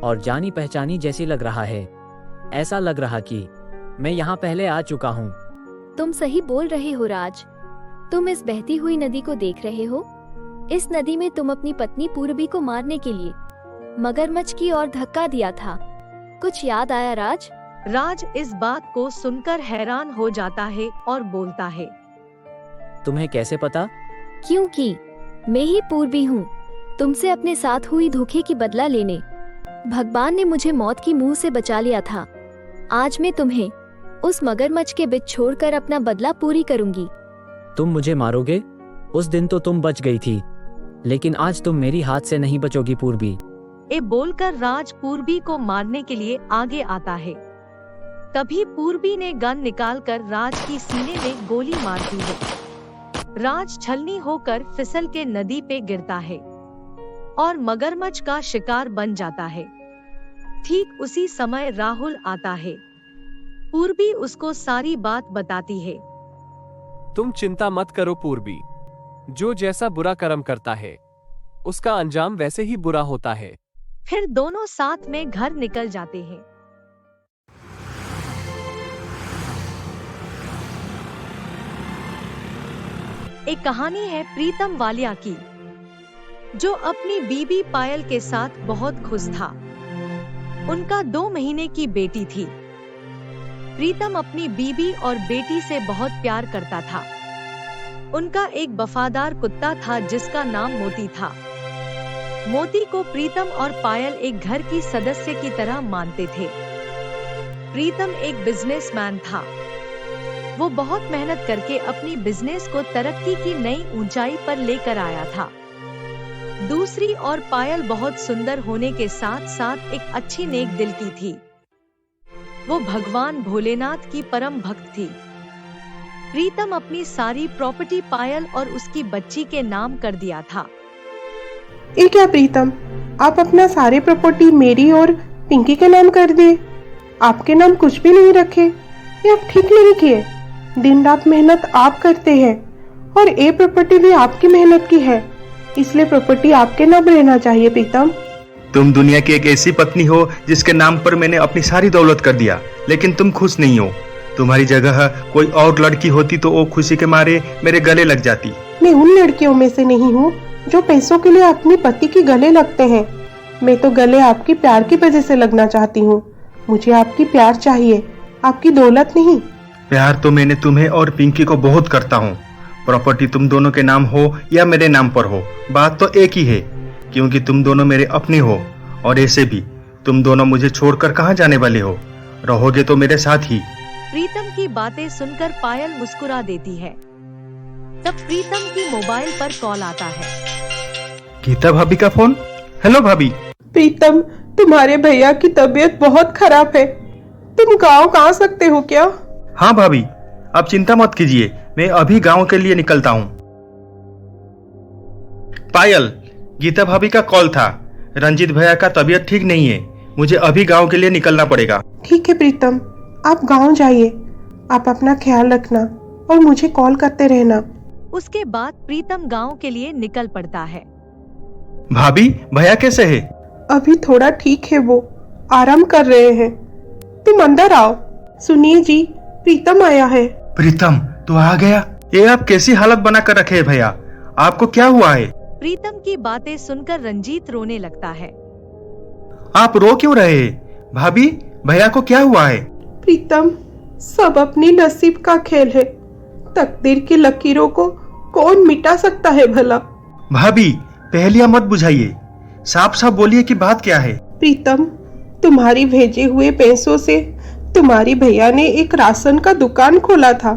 और जानी पहचानी जैसी लग रहा है। ऐसा लग रहा कि मैं यहाँ पहले आ चुका हूँ। तुम सही बोल रहे हो राज, तुम इस बहती हुई नदी को देख रहे हो। इस नदी में तुम अपनी पत्नी पूर्वी को मारने के लिए मगरमच्छ की ओर धक्का दिया था। कुछ याद आया राज? राज इस बात को सुनकर हैरान हो जाता है और बोलता है, तुम्हें कैसे पता? क्योंकि मैं ही पूर्वी हूँ, तुमसे अपने साथ हुई धोखे की बदला लेने। भगवान ने मुझे मौत की मुंह से बचा लिया था। आज मैं तुम्हें उस मगरमच्छ के बीच छोड़कर अपना बदला पूरी करूंगी। तुम मुझे मारोगे? उस दिन तो तुम बच गई थी, लेकिन आज तुम मेरी हाथ से नहीं बचोगी पूर्वी। ये बोलकर राज पूर्वी को मारने के लिए आगे आता है। तभी पूर्वी ने गन निकालकर राज की सीने में गोली मार दी है। राज छलनी होकर फिसल के नदी पे गिरता है और मगरमच्छ का शिकार बन जाता है। ठीक उसी समय राहुल आता है। पूर्वी उसको सारी बात बताती है। तुम चिंता मत करो पूर्वी, जो जैसा बुरा कर्म करता है उसका अंजाम वैसे ही बुरा होता है। फिर दोनों साथ में घर निकल जाते हैं। एक कहानी है प्रीतम वालिया की, जो अपनी बीबी पायल के साथ बहुत खुश था। उनका 2 महीने की बेटी थी। प्रीतम अपनी बीबी और बेटी से बहुत प्यार करता था। उनका एक वफादार कुत्ता था जिसका नाम मोती था। मोती को प्रीतम और पायल एक घर की सदस्य की तरह मानते थे। प्रीतम एक बिजनेसमैन था। वो बहुत मेहनत करके अपनी बिजनेस को तरक्की की नई ऊंचाई पर लेकर आया था। दूसरी ओर पायल बहुत सुंदर होने के साथ साथ एक अच्छी नेक दिल की थी। वो भगवान भोलेनाथ की परम भक्त थी। प्रीतम अपनी सारी प्रॉपर्टी पायल और उसकी बच्ची के नाम कर दिया था। ये क्या प्रीतम, आप अपना सारे प्रॉपर्टी मेरी और पिंकी के नाम कर दिए। आपके नाम कुछ भी नहीं रखे। ये आप ठीक नहीं किए। दिन रात मेहनत आप करते हैं और ये प्रॉपर्टी भी आपकी मेहनत की है, इसलिए प्रॉपर्टी आपके नाम रहना चाहिए। प्रीतम, तुम दुनिया की एक ऐसी पत्नी हो जिसके नाम पर मैंने अपनी सारी दौलत कर दिया, लेकिन तुम खुश नहीं हो। तुम्हारी जगह कोई और लड़की होती तो वो खुशी के मारे मेरे गले लग जाती। मैं उन लड़कियों में से नहीं हूँ जो पैसों के लिए अपने पति के गले लगते हैं। मैं तो गले आपकी प्यार की वजह से लगना चाहती हूँ। मुझे आपकी प्यार चाहिए, आपकी दौलत नहीं। प्यार तो मैंने तुम्हें और पिंकी को बहुत करता हूँ। प्रॉपर्टी तुम दोनों के नाम हो या मेरे नाम पर हो, बात तो एक ही है, क्योंकि तुम दोनों मेरे अपने हो। और ऐसे भी तुम दोनों मुझे छोड़कर कहाँ जाने वाले हो? रहोगे तो मेरे साथ ही। प्रीतम की बातें सुनकर पायल मुस्कुरा देती है। तब प्रीतम की मोबाइल पर कॉल आता है। गीता भाभी का फोन। हेलो भाभी। प्रीतम, तुम्हारे भैया की तबीयत बहुत खराब है। तुम गाँव आ सकते हो क्या? हाँ भाभी, आप चिंता मत कीजिए, मैं अभी गांव के लिए निकलता हूँ। पायल, गीता भाभी का कॉल था। रंजीत भैया का तबीयत ठीक नहीं है, मुझे अभी गांव के लिए निकलना पड़ेगा। ठीक है प्रीतम, आप गांव जाइए। आप अपना ख्याल रखना और मुझे कॉल करते रहना। उसके बाद प्रीतम गांव के लिए निकल पड़ता है। भाभी, भैया कैसे है? अभी थोड़ा ठीक है, वो आराम कर रहे हैं। तुम अंदर आओ। सुनिए जी, प्रीतम आया है। प्रीतम, तू आ गया? ये आप कैसी हालत बना कर रखे है भैया? आपको क्या हुआ है? प्रीतम की बातें सुनकर रंजीत रोने लगता है। आप रो क्यों रहे हैं? भाभी, भैया को क्या हुआ है? प्रीतम, सब अपनी नसीब का खेल है। तकदीर की लकीरों को कौन मिटा सकता है भला? भाभी, पहेलियां मत बुझाइए, साफ साफ बोलिए कि बात क्या है। प्रीतम, तुम्हारी भेजे हुए पैसों से तुम्हारी भैया ने एक राशन का दुकान खोला था।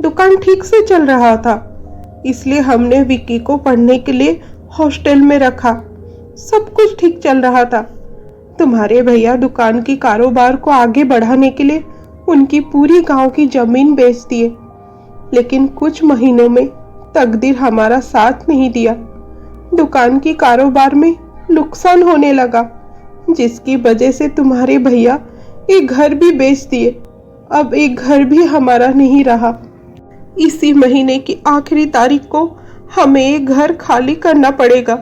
दुकान ठीक से चल रहा था, इसलिए हमने विक्की को पढ़ने के लिए हॉस्टल में रखा। सब कुछ ठीक चल रहा था। तुम्हारे भैया दुकान की कारोबार को आगे बढ़ाने के लिए उनकी पूरी गांव की जमीन बेच दिए, लेकिन कुछ महीनों में तकदीर हमारा साथ नहीं दिया। दुकान की कारोबार में नुकसान होने लगा, जिसकी वजह से तुम्हारे भैया एक घर भी बेच दिए। अब एक घर भी हमारा नहीं रहा। इसी महीने की आखिरी तारीख को हमें एक घर खाली करना पड़ेगा।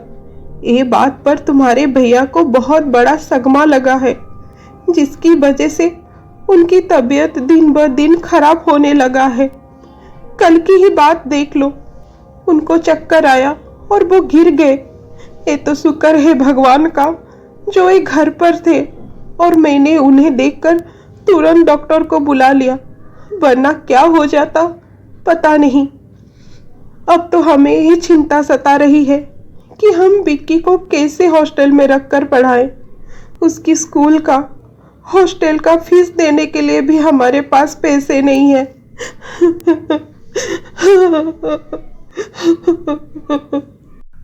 ये बात पर तुम्हारे भैया को बहुत बड़ा सदमा लगा है, जिसकी वजह से उनकी तबीयत दिन ब दिन खराब होने लगा है। कल की ही बात देख लो, उनको चक्कर आया और वो गिर गए। ये तो शुक्र है भगवान का जो एक घर पर थे और मैंने उन्हें देखकर तुरंत डॉक्टर को बुला लिया, वरना क्या हो जाता पता नहीं। अब तो हमें ये चिंता सता रही है कि हम विक्की को कैसे हॉस्टल में रखकर पढ़ाएं। उसकी स्कूल का, हॉस्टल का फीस देने के लिए भी हमारे पास पैसे नहीं है।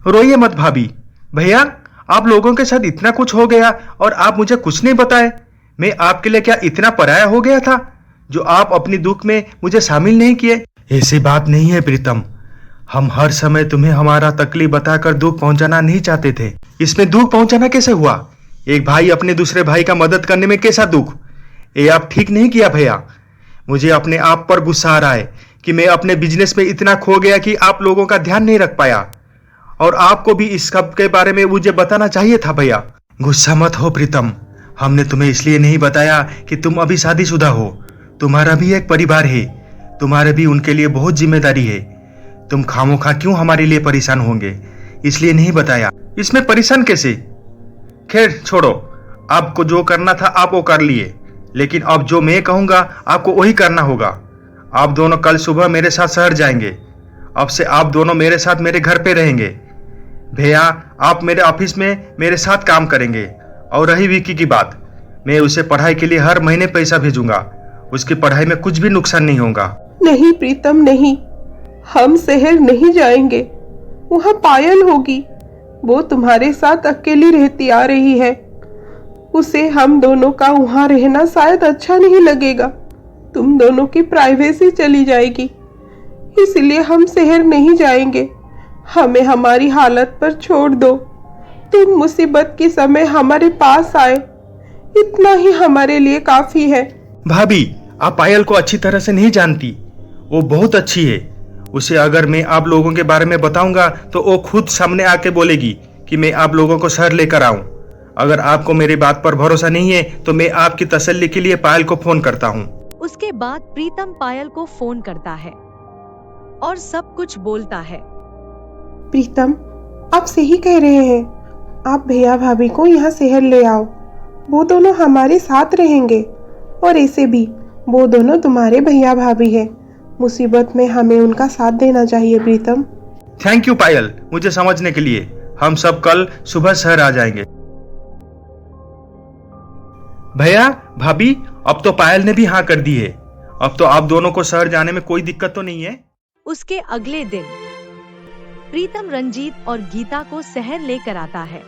रोइए मत भाभी। भैया, आप लोगों के साथ इतना कुछ हो गया और आप मुझे कुछ नहीं बताए। मैं आपके लिए क्या इतना पराया हो गया था जो आप अपनी दुख में मुझे शामिल नहीं किए? ऐसी बात नहीं है प्रीतम, हम हर समय तुम्हें हमारा तकलीफ बताकर दुख पहुंचाना नहीं चाहते थे। इसमें दुख पहुंचाना कैसे हुआ? एक भाई अपने दूसरे भाई का मदद करने में कैसा दुख? ये आप ठीक नहीं किया भैया। मुझे अपने आप पर गुस्सा आ रहा है कि मैं अपने बिजनेस में इतना खो गया कि आप लोगों का ध्यान नहीं रख पाया, और आपको भी इस सब के बारे में मुझे बताना चाहिए था भैया। गुस्सा मत हो प्रीतम, हमने तुम्हें इसलिए नहीं बताया कि तुम अभी शादीशुदा हो। तुम्हारा भी एक परिवार है, तुम्हारे भी उनके लिए बहुत जिम्मेदारी है। तुम खामोखा क्यों हमारे लिए परेशान होंगे, इसलिए नहीं बताया। इसमें परेशान कैसे? खैर छोड़ो, आपको जो करना था आप वो कर लिए, लेकिन अब जो मैं कहूंगा आपको वही करना होगा। आप दोनों कल सुबह मेरे साथ शहर जाएंगे। अब से आप दोनों मेरे साथ मेरे घर पे रहेंगे। भैया, आप मेरे ऑफिस में मेरे साथ काम करेंगे। और रही विक्की की बात, मैं उसे पढ़ाई के लिए हर महीने पैसा भेजूंगा। उसकी पढ़ाई में कुछ भी नुकसान नहीं होगा। नहीं प्रीतम, नहीं, हम शहर नहीं जाएंगे। वहाँ पायल होगी, वो तुम्हारे साथ अकेली रहती आ रही है। उसे हम दोनों का वहाँ रहना शायद अच्छा नहीं लगेगा। तुम दोनों की प्राइवेसी चली जाएगी, इसलिए हम शहर नहीं जाएंगे। हमें हमारी हालत पर छोड़ दो। तुम मुसीबत के समय हमारे पास आए, इतना ही हमारे लिए काफी है। भाभी, आप पायल को अच्छी तरह से नहीं जानती। वो बहुत अच्छी है। उसे अगर मैं आप लोगों के बारे में बताऊंगा तो वो खुद सामने आके बोलेगी कि मैं आप लोगों को शहर लेकर आऊं। अगर आपको मेरी बात पर भरोसा नहीं है तो मैं आपकी तसल्ली के लिए पायल को फोन करता हूं। उसके बाद प्रीतम पायल को फोन करता है और सब कुछ बोलता है। प्रीतम, आप सही कह रहे हैं। आप भैया भाभी को यहाँ शहर ले आओ, वो दोनों हमारे साथ रहेंगे। और ऐसे भी वो दोनों तुम्हारे भैया भाभी हैं। मुसीबत में हमें उनका साथ देना चाहिए प्रीतम। थैंक यू पायल, मुझे समझने के लिए। हम सब कल सुबह शहर आ जाएंगे। भैया भाभी, अब तो पायल ने भी हाँ कर दी है। अब तो आप दोनों को शहर जाने में कोई दिक्कत तो नहीं है। उसके अगले दिन प्रीतम रंजीत और गीता को शहर लेकर आता है।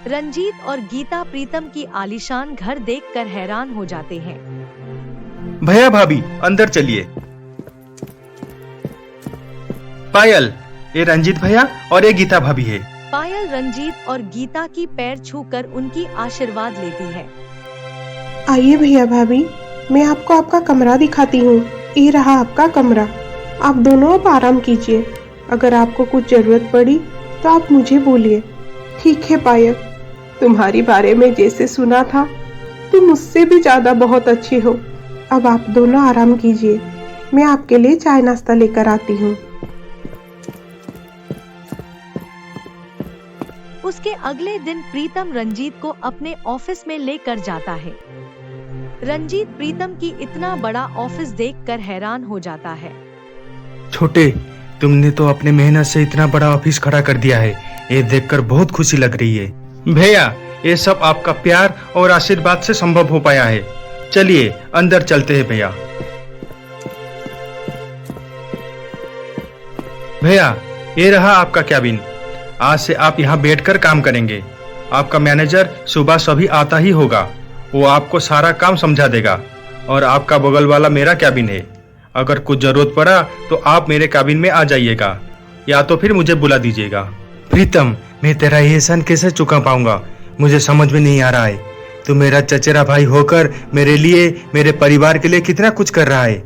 रंजीत और गीता प्रीतम की आलीशान घर देखकर हैरान हो जाते हैं। भैया भाभी, अंदर चलिए। पायल, ये रंजीत भैया और ये गीता भाभी है। पायल रंजीत और गीता की पैर छूकर उनकी आशीर्वाद लेती है। आइए भैया भाभी, मैं आपको आपका कमरा दिखाती हूँ। ये रहा आपका कमरा। आप दोनों अब आराम कीजिए। अगर आपको कुछ जरूरत पड़ी तो आप मुझे बोलिए। ठीक है पायल, तुम्हारी बारे में जैसे सुना था तुम मुझसे भी ज्यादा बहुत अच्छे हो। अब आप दोनों आराम कीजिए, मैं आपके लिए चाय नाश्ता लेकर आती हूँ। उसके अगले दिन प्रीतम रंजीत को अपने ऑफिस में लेकर जाता है। रंजीत प्रीतम की इतना बड़ा ऑफिस देखकर हैरान हो जाता है। छोटे, तुमने तो अपने मेहनत से इतना बड़ा ऑफिस खड़ा कर दिया है, ये देखकर बहुत खुशी लग रही है। भैया, ये सब आपका प्यार और आशीर्वाद से संभव हो पाया है। चलिए अंदर चलते हैं भैया। भैया, ये रहा आपका कैबिन। आज से आप यहाँ बैठकर काम करेंगे। आपका मैनेजर सुबह सभी आता ही होगा, वो आपको सारा काम समझा देगा। और आपका बगल वाला मेरा कैबिन है। अगर कुछ जरूरत पड़ा तो आप मेरे कैबिन में आ जाइएगा, या तो फिर मुझे बुला दीजिएगा। प्रीतम, मैं तेरा ये एहसान कैसे चुका पाऊंगा, मुझे समझ में नहीं आ रहा है। तू मेरा चचेरा भाई होकर मेरे लिए, मेरे परिवार के लिए कितना कुछ कर रहा है।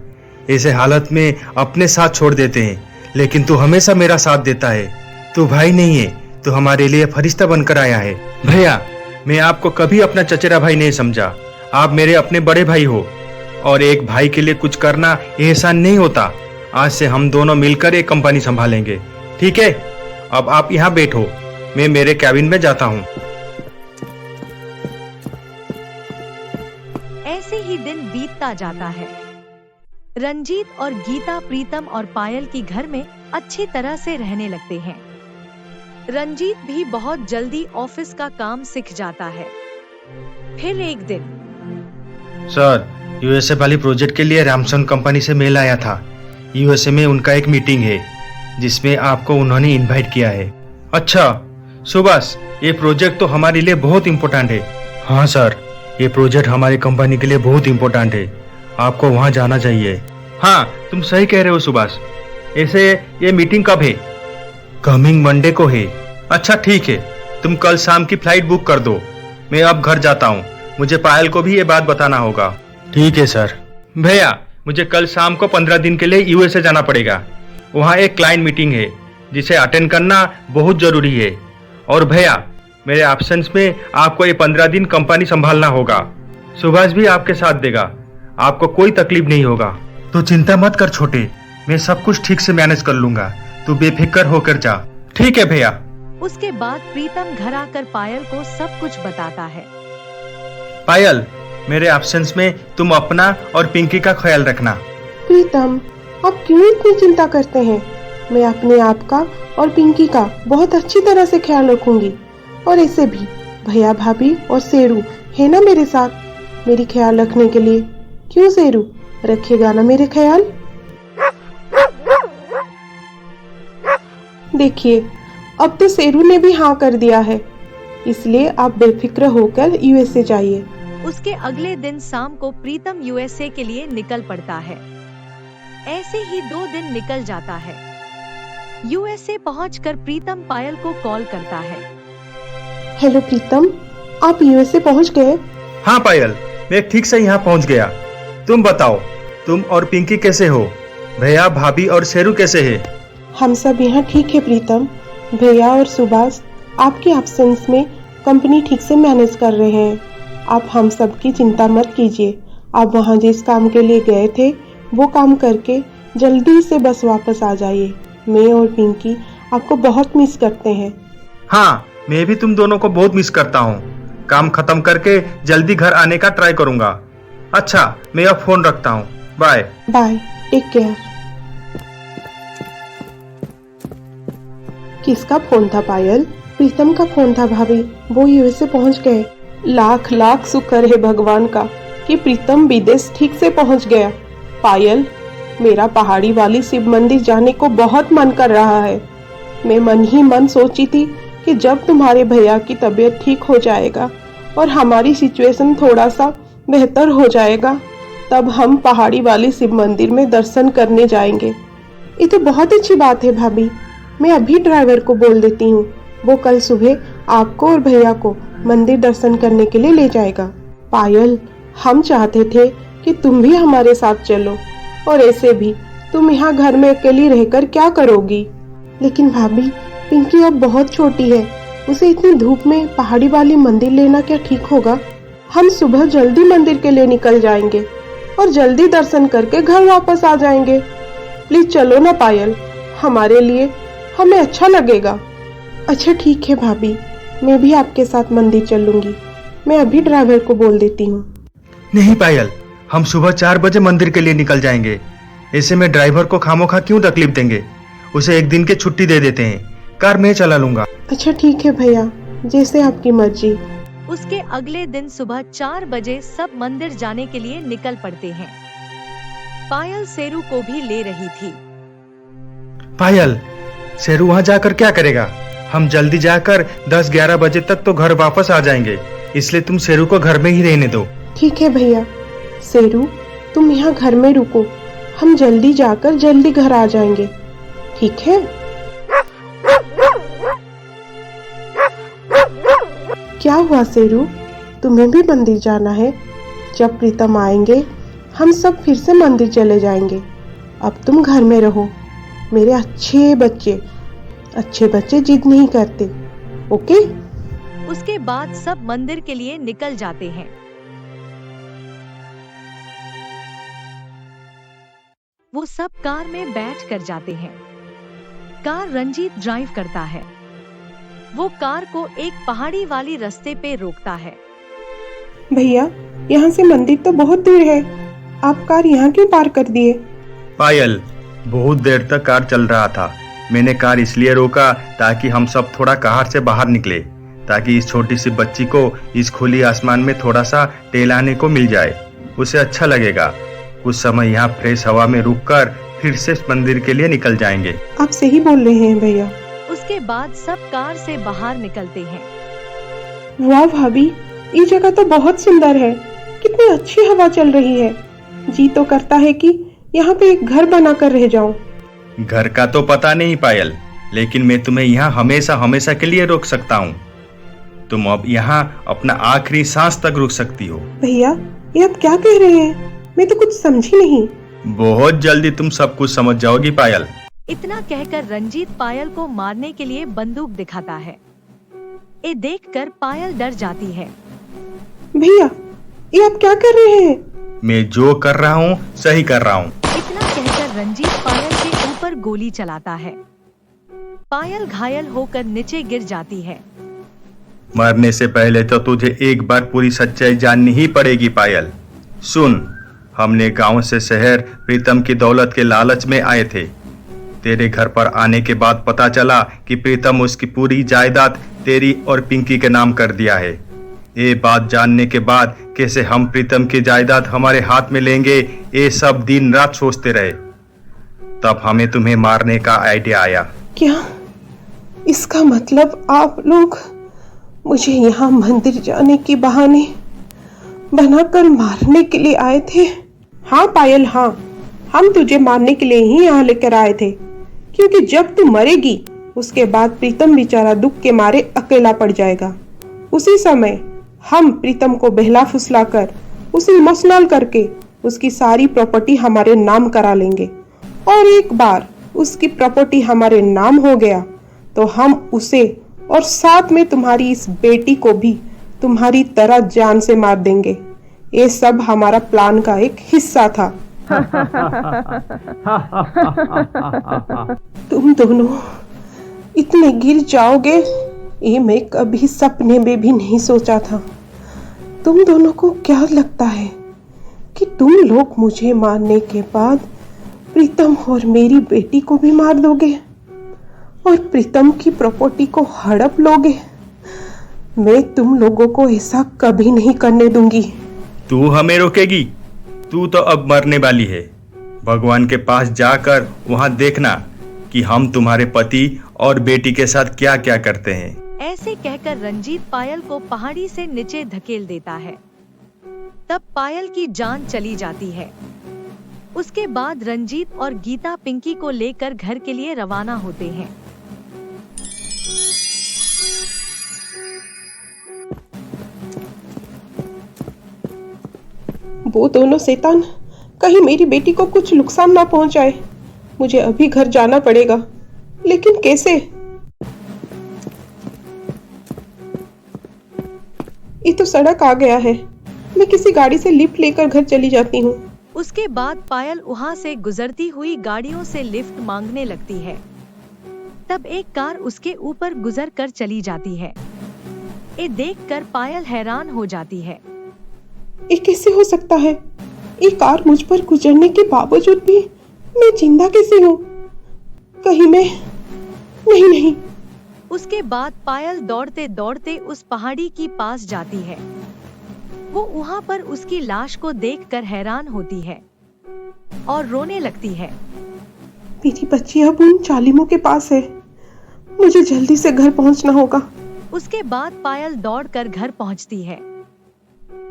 ऐसे हालत में अपने साथ छोड़ देते हैं, लेकिन तू हमेशा मेरा साथ देता है। तू भाई नहीं है, तू हमारे लिए फरिश्ता बनकर आया है। भैया, मैं आपको कभी अपना चचेरा भाई नहीं समझा। आप मेरे अपने बड़े भाई हो, और एक भाई के लिए कुछ करना एहसान नहीं होता। आज से हम दोनों मिलकर एक कंपनी संभालेंगे, ठीक है? अब आप यहाँ बैठो, मैं मेरे कैबिन में जाता हूँ। ऐसे ही दिन बीतता जाता है। रंजीत और गीता प्रीतम और पायल की घर में अच्छी तरह से रहने लगते हैं। रंजीत भी बहुत जल्दी ऑफिस का काम सीख जाता है। फिर एक दिन, सर, यूएसए वाली प्रोजेक्ट के लिए रैमसन कंपनी से मेल आया था। यूएसए में उनका एक मीटिंग है जिसमें आपको उन्होंने इनवाइट किया है। अच्छा सुभाष, ये प्रोजेक्ट तो हमारे लिए बहुत इम्पोर्टेंट है। हाँ सर, ये प्रोजेक्ट हमारी कंपनी के लिए बहुत इम्पोर्टेंट है, आपको वहाँ जाना चाहिए। हाँ, तुम सही कह रहे हो सुभाष। ऐसे ये मीटिंग कब है? कमिंग मंडे को है। अच्छा ठीक है, तुम कल शाम की फ्लाइट बुक कर दो। मैं अब घर जाता हूँ, मुझे पायल को भी ये बात बताना होगा। ठीक है सर। भैया, मुझे कल शाम को 15 दिन के लिए यूएसए जाना पड़ेगा। वहाँ एक क्लाइंट मीटिंग है जिसे अटेंड करना बहुत जरूरी है। और भैया, मेरे एब्सेंस में आपको ये 15 दिन कंपनी संभालना होगा। सुभाष भी आपके साथ देगा, आपको कोई तकलीफ नहीं होगा। तो चिंता मत कर छोटे, मैं सब कुछ ठीक से मैनेज कर लूंगा, तू बेफिक्र होकर जा। ठीक है भैया। उसके बाद प्रीतम घर आकर पायल को सब कुछ बताता है। पायल, मेरे एब्सेंस में तुम अपना और पिंकी का ख्याल रखना। प्रीतम, आप क्यों इतनी चिंता करते हैं? मैं अपने आप का और पिंकी का बहुत अच्छी तरह से ख्याल रखूंगी। और ऐसे भी भैया भाभी और शेरू है ना मेरे साथ मेरी ख्याल रखने के लिए। क्यों शेरू, रखेगा ना मेरे ख्याल? देखिए, अब तो शेरू ने भी हाँ कर दिया है, इसलिए आप बेफिक्र होकर यूएसए जाइए। उसके अगले दिन शाम को प्रीतम यूएसए के लिए निकल पड़ता है। ऐसे ही 2 दिन निकल जाता है। यूएसए पहुंचकर प्रीतम पायल को कॉल करता है। हेलो प्रीतम, आप यूएसए पहुंच गए? हाँ पायल, मैं ठीक से यहाँ पहुँच गया। तुम बताओ, तुम और पिंकी कैसे हो? भैया भाभी और शेरू कैसे है? हम सब यहाँ ठीक है प्रीतम। भैया और सुभाष आपके एब्सेंस में कंपनी ठीक से मैनेज कर रहे हैं। आप हम सब की चिंता मत कीजिए। आप वहाँ जिस काम के लिए गए थे वो काम करके जल्दी से बस वापस आ जाइए। मैं और पिंकी आपको बहुत मिस करते हैं। हाँ, मैं भी तुम दोनों को बहुत मिस करता हूँ। काम खत्म करके जल्दी घर आने का ट्राई करूँगा। अच्छा, मैं अब फोन रखता हूँ। Bye bye, take care. किसका फोन था पायल? प्रीतम का फोन था भाभी, वो यूएसए पहुंच गए। लाख लाख शुक्र है भगवान का कि प्रीतम विदेश ठीक से पहुंच गया। पायल, मेरा पहाड़ी वाली शिव मंदिर जाने को बहुत मन कर रहा है। मैं मन ही मन सोची थी कि जब तुम्हारे भैया की तबीयत ठीक हो जाएगा और हमारी सिचुएशन थोड़ा सा बेहतर हो जाएगा, तब हम पहाड़ी वाली शिव मंदिर में दर्शन करने जाएंगे। ये तो बहुत अच्छी बात है भाभी। मैं अभी ड्राइवर को बोल देती हूँ, वो कल सुबह आपको और भैया को मंदिर दर्शन करने के लिए ले जाएगा। पायल, हम चाहते थे कि तुम भी हमारे साथ चलो, और ऐसे भी तुम यहाँ घर में अकेली रहकर क्या करोगी? लेकिन भाभी, पिंकी अब बहुत छोटी है, उसे इतनी धूप में पहाड़ी वाली मंदिर लेना क्या ठीक होगा? हम सुबह जल्दी मंदिर के लिए निकल जाएंगे और जल्दी दर्शन करके घर वापस आ जाएंगे। प्लीज चलो ना पायल, हमारे लिए, हमें अच्छा लगेगा। अच्छा ठीक है भाभी, मैं भी आपके साथ मंदिर चलूंगी। मैं अभी ड्राइवर को बोल देती हूँ। नहीं पायल, हम सुबह 4 बजे मंदिर के लिए निकल जाएंगे। ऐसे में ड्राइवर को खामोखा क्यों तकलीफ देंगे? उसे एक दिन की छुट्टी दे देते हैं, कार मैं चला लूंगा। अच्छा ठीक है भैया, जैसे आपकी मर्जी। उसके अगले दिन सुबह 4 बजे सब मंदिर जाने के लिए निकल पड़ते हैं। पायल शेरू को भी ले रही थी। पायल, शेरू वहाँ जाकर क्या करेगा? हम जल्दी जाकर 10-11 बजे तक तो घर वापस आ जाएंगे, इसलिए तुम शेरू को घर में ही रहने दो। ठीक है भैया। शेरू, तुम यहाँ घर में रुको, हम जल्दी जाकर जल्दी घर आ जाएंगे, ठीक है? क्या हुआ शेरू, तुम्हें भी मंदिर जाना है? जब प्रीतम आएंगे हम सब फिर से मंदिर चले जाएंगे। अब तुम घर में रहो, मेरे अच्छे बच्चे जिद नहीं करते, ओके? उसके बाद सब मंदिर के लिए निकल जाते हैं। वो सब कार में बैठ कर जाते हैं। कार रंजीत ड्राइव करता है। वो कार को एक पहाड़ी वाली रास्ते पे रोकता है। भैया, यहाँ से मंदिर तो बहुत दूर है, आप कार यहाँ क्यों पार्क कर दिए? पायल, बहुत देर तक कार चल रहा था। मैंने कार इसलिए रोका ताकि हम सब थोड़ा कार से बाहर निकले, ताकि इस छोटी सी बच्ची को इस खुली आसमान में थोड़ा सा टहलाने को मिल जाए, उसे अच्छा लगेगा। कुछ समय यहाँ फ्रेश हवा में रुककर फिर से मंदिर के लिए निकल जाएंगे। आप सही बोल रहे हैं भैया। उसके बाद सब कार से बाहर निकलते हैं। वाह भाभी, ये जगह तो बहुत सुंदर है, कितनी अच्छी हवा चल रही है। जी तो करता है कि यहाँ पे एक घर बनाकर रह जाऊं। घर का तो पता नहीं पायल, लेकिन मैं तुम्हें यहाँ हमेशा के लिए रोक सकता हूँ। तुम अब यहाँ अपना आखिरी सांस तक रुक सकती हो। भैया, ये आप क्या कह रहे हैं? मैं तो कुछ समझी नहीं। बहुत जल्दी तुम सब कुछ समझ जाओगी पायल। इतना कहकर रंजीत पायल को मारने के लिए बंदूक दिखाता है। ये देखकर पायल डर जाती है। भैया, ये आप क्या कर रहे हैं? मैं जो कर रहा हूँ सही कर रहा हूँ। इतना कहकर रंजीत पायल के ऊपर गोली चलाता है। पायल घायल होकर नीचे गिर जाती है। मरने से पहले तो तुझे एक बार पूरी सच्चाई जाननी ही पड़ेगी पायल। सुन, हमने गांव से शहर प्रीतम की दौलत के लालच में आए थे। तेरे घर पर आने के बाद पता चला कि प्रीतम उसकी पूरी जायदाद तेरी और पिंकी के नाम कर दिया है। ये बात जानने के बाद कैसे हम प्रीतम की जायदाद हमारे हाथ में लेंगे, ये सब दिन रात सोचते रहे। तब हमें तुम्हें मारने का आइडिया आया। क्या इसका मतलब आप लोग मुझे यहाँ मंदिर जाने की बहाने बनाकर मारने के लिए आए थे? हाँ पायल, हाँ, हम तुझे मारने के लिए ही यहाँ लेकर आए थे, क्योंकि जब तू मरेगी उसके बाद प्रीतम बेचारा दुख के मारे अकेला पड़ जाएगा। उसी समय हम प्रीतम को बहला फुसला कर उसे इमोशनल करके उसकी सारी प्रॉपर्टी हमारे नाम करा लेंगे, और एक बार उसकी प्रॉपर्टी हमारे नाम हो गया तो हम उसे और साथ में तुम्हारी इस बेटी को भी तुम्हारी तरह जान से मार देंगे। ये सब हमारा प्लान का एक हिस्सा था। तुम दोनों इतने गिर जाओगे, ये मैं कभी सपने में भी नहीं सोचा था। तुम दोनों को क्या लगता है कि तुम लोग मुझे मारने के बाद प्रीतम और मेरी बेटी को भी मार दोगे और प्रीतम की प्रॉपर्टी को हड़प लोगे? मैं तुम लोगों को ऐसा कभी नहीं करने दूंगी। तू हमें रोकेगी? तू तो अब मरने वाली है। भगवान के पास जाकर वहां देखना कि हम तुम्हारे पति और बेटी के साथ क्या क्या करते हैं। ऐसे कहकर रंजीत पायल को पहाड़ी से नीचे धकेल देता है। तब पायल की जान चली जाती है। उसके बाद रंजीत और गीता पिंकी को लेकर घर के लिए रवाना होते हैं। वो दोनों शैतान कहीं मेरी बेटी को कुछ नुकसान ना पहुंचाए। मुझे अभी घर जाना पड़ेगा, लेकिन कैसे? ये तो सड़क आ गया है। मैं किसी गाड़ी से लिफ्ट लेकर घर चली जाती हूँ। उसके बाद पायल वहाँ से गुजरती हुई गाड़ियों से लिफ्ट मांगने लगती है। तब एक कार उसके ऊपर गुजर कर चली जाती है। ये देखकर पायल हैरान हो जाती है। ये कैसे हो सकता है? ये कार मुझ पर गुजरने के बावजूद भी मैं जिंदा कैसे हूँ? कहीं मैं नहीं। उसके बाद पायल दौड़ते दौड़ते उस पहाड़ी की पास जाती है। वो वहाँ पर उसकी लाश को देखकर हैरान होती है और रोने लगती है। मेरी बच्ची अब उन जालिमों के पास है। मुझे जल्दी से घर पहुंचना होगा। उसके बाद पायल दौड़कर घर पहुंचती है।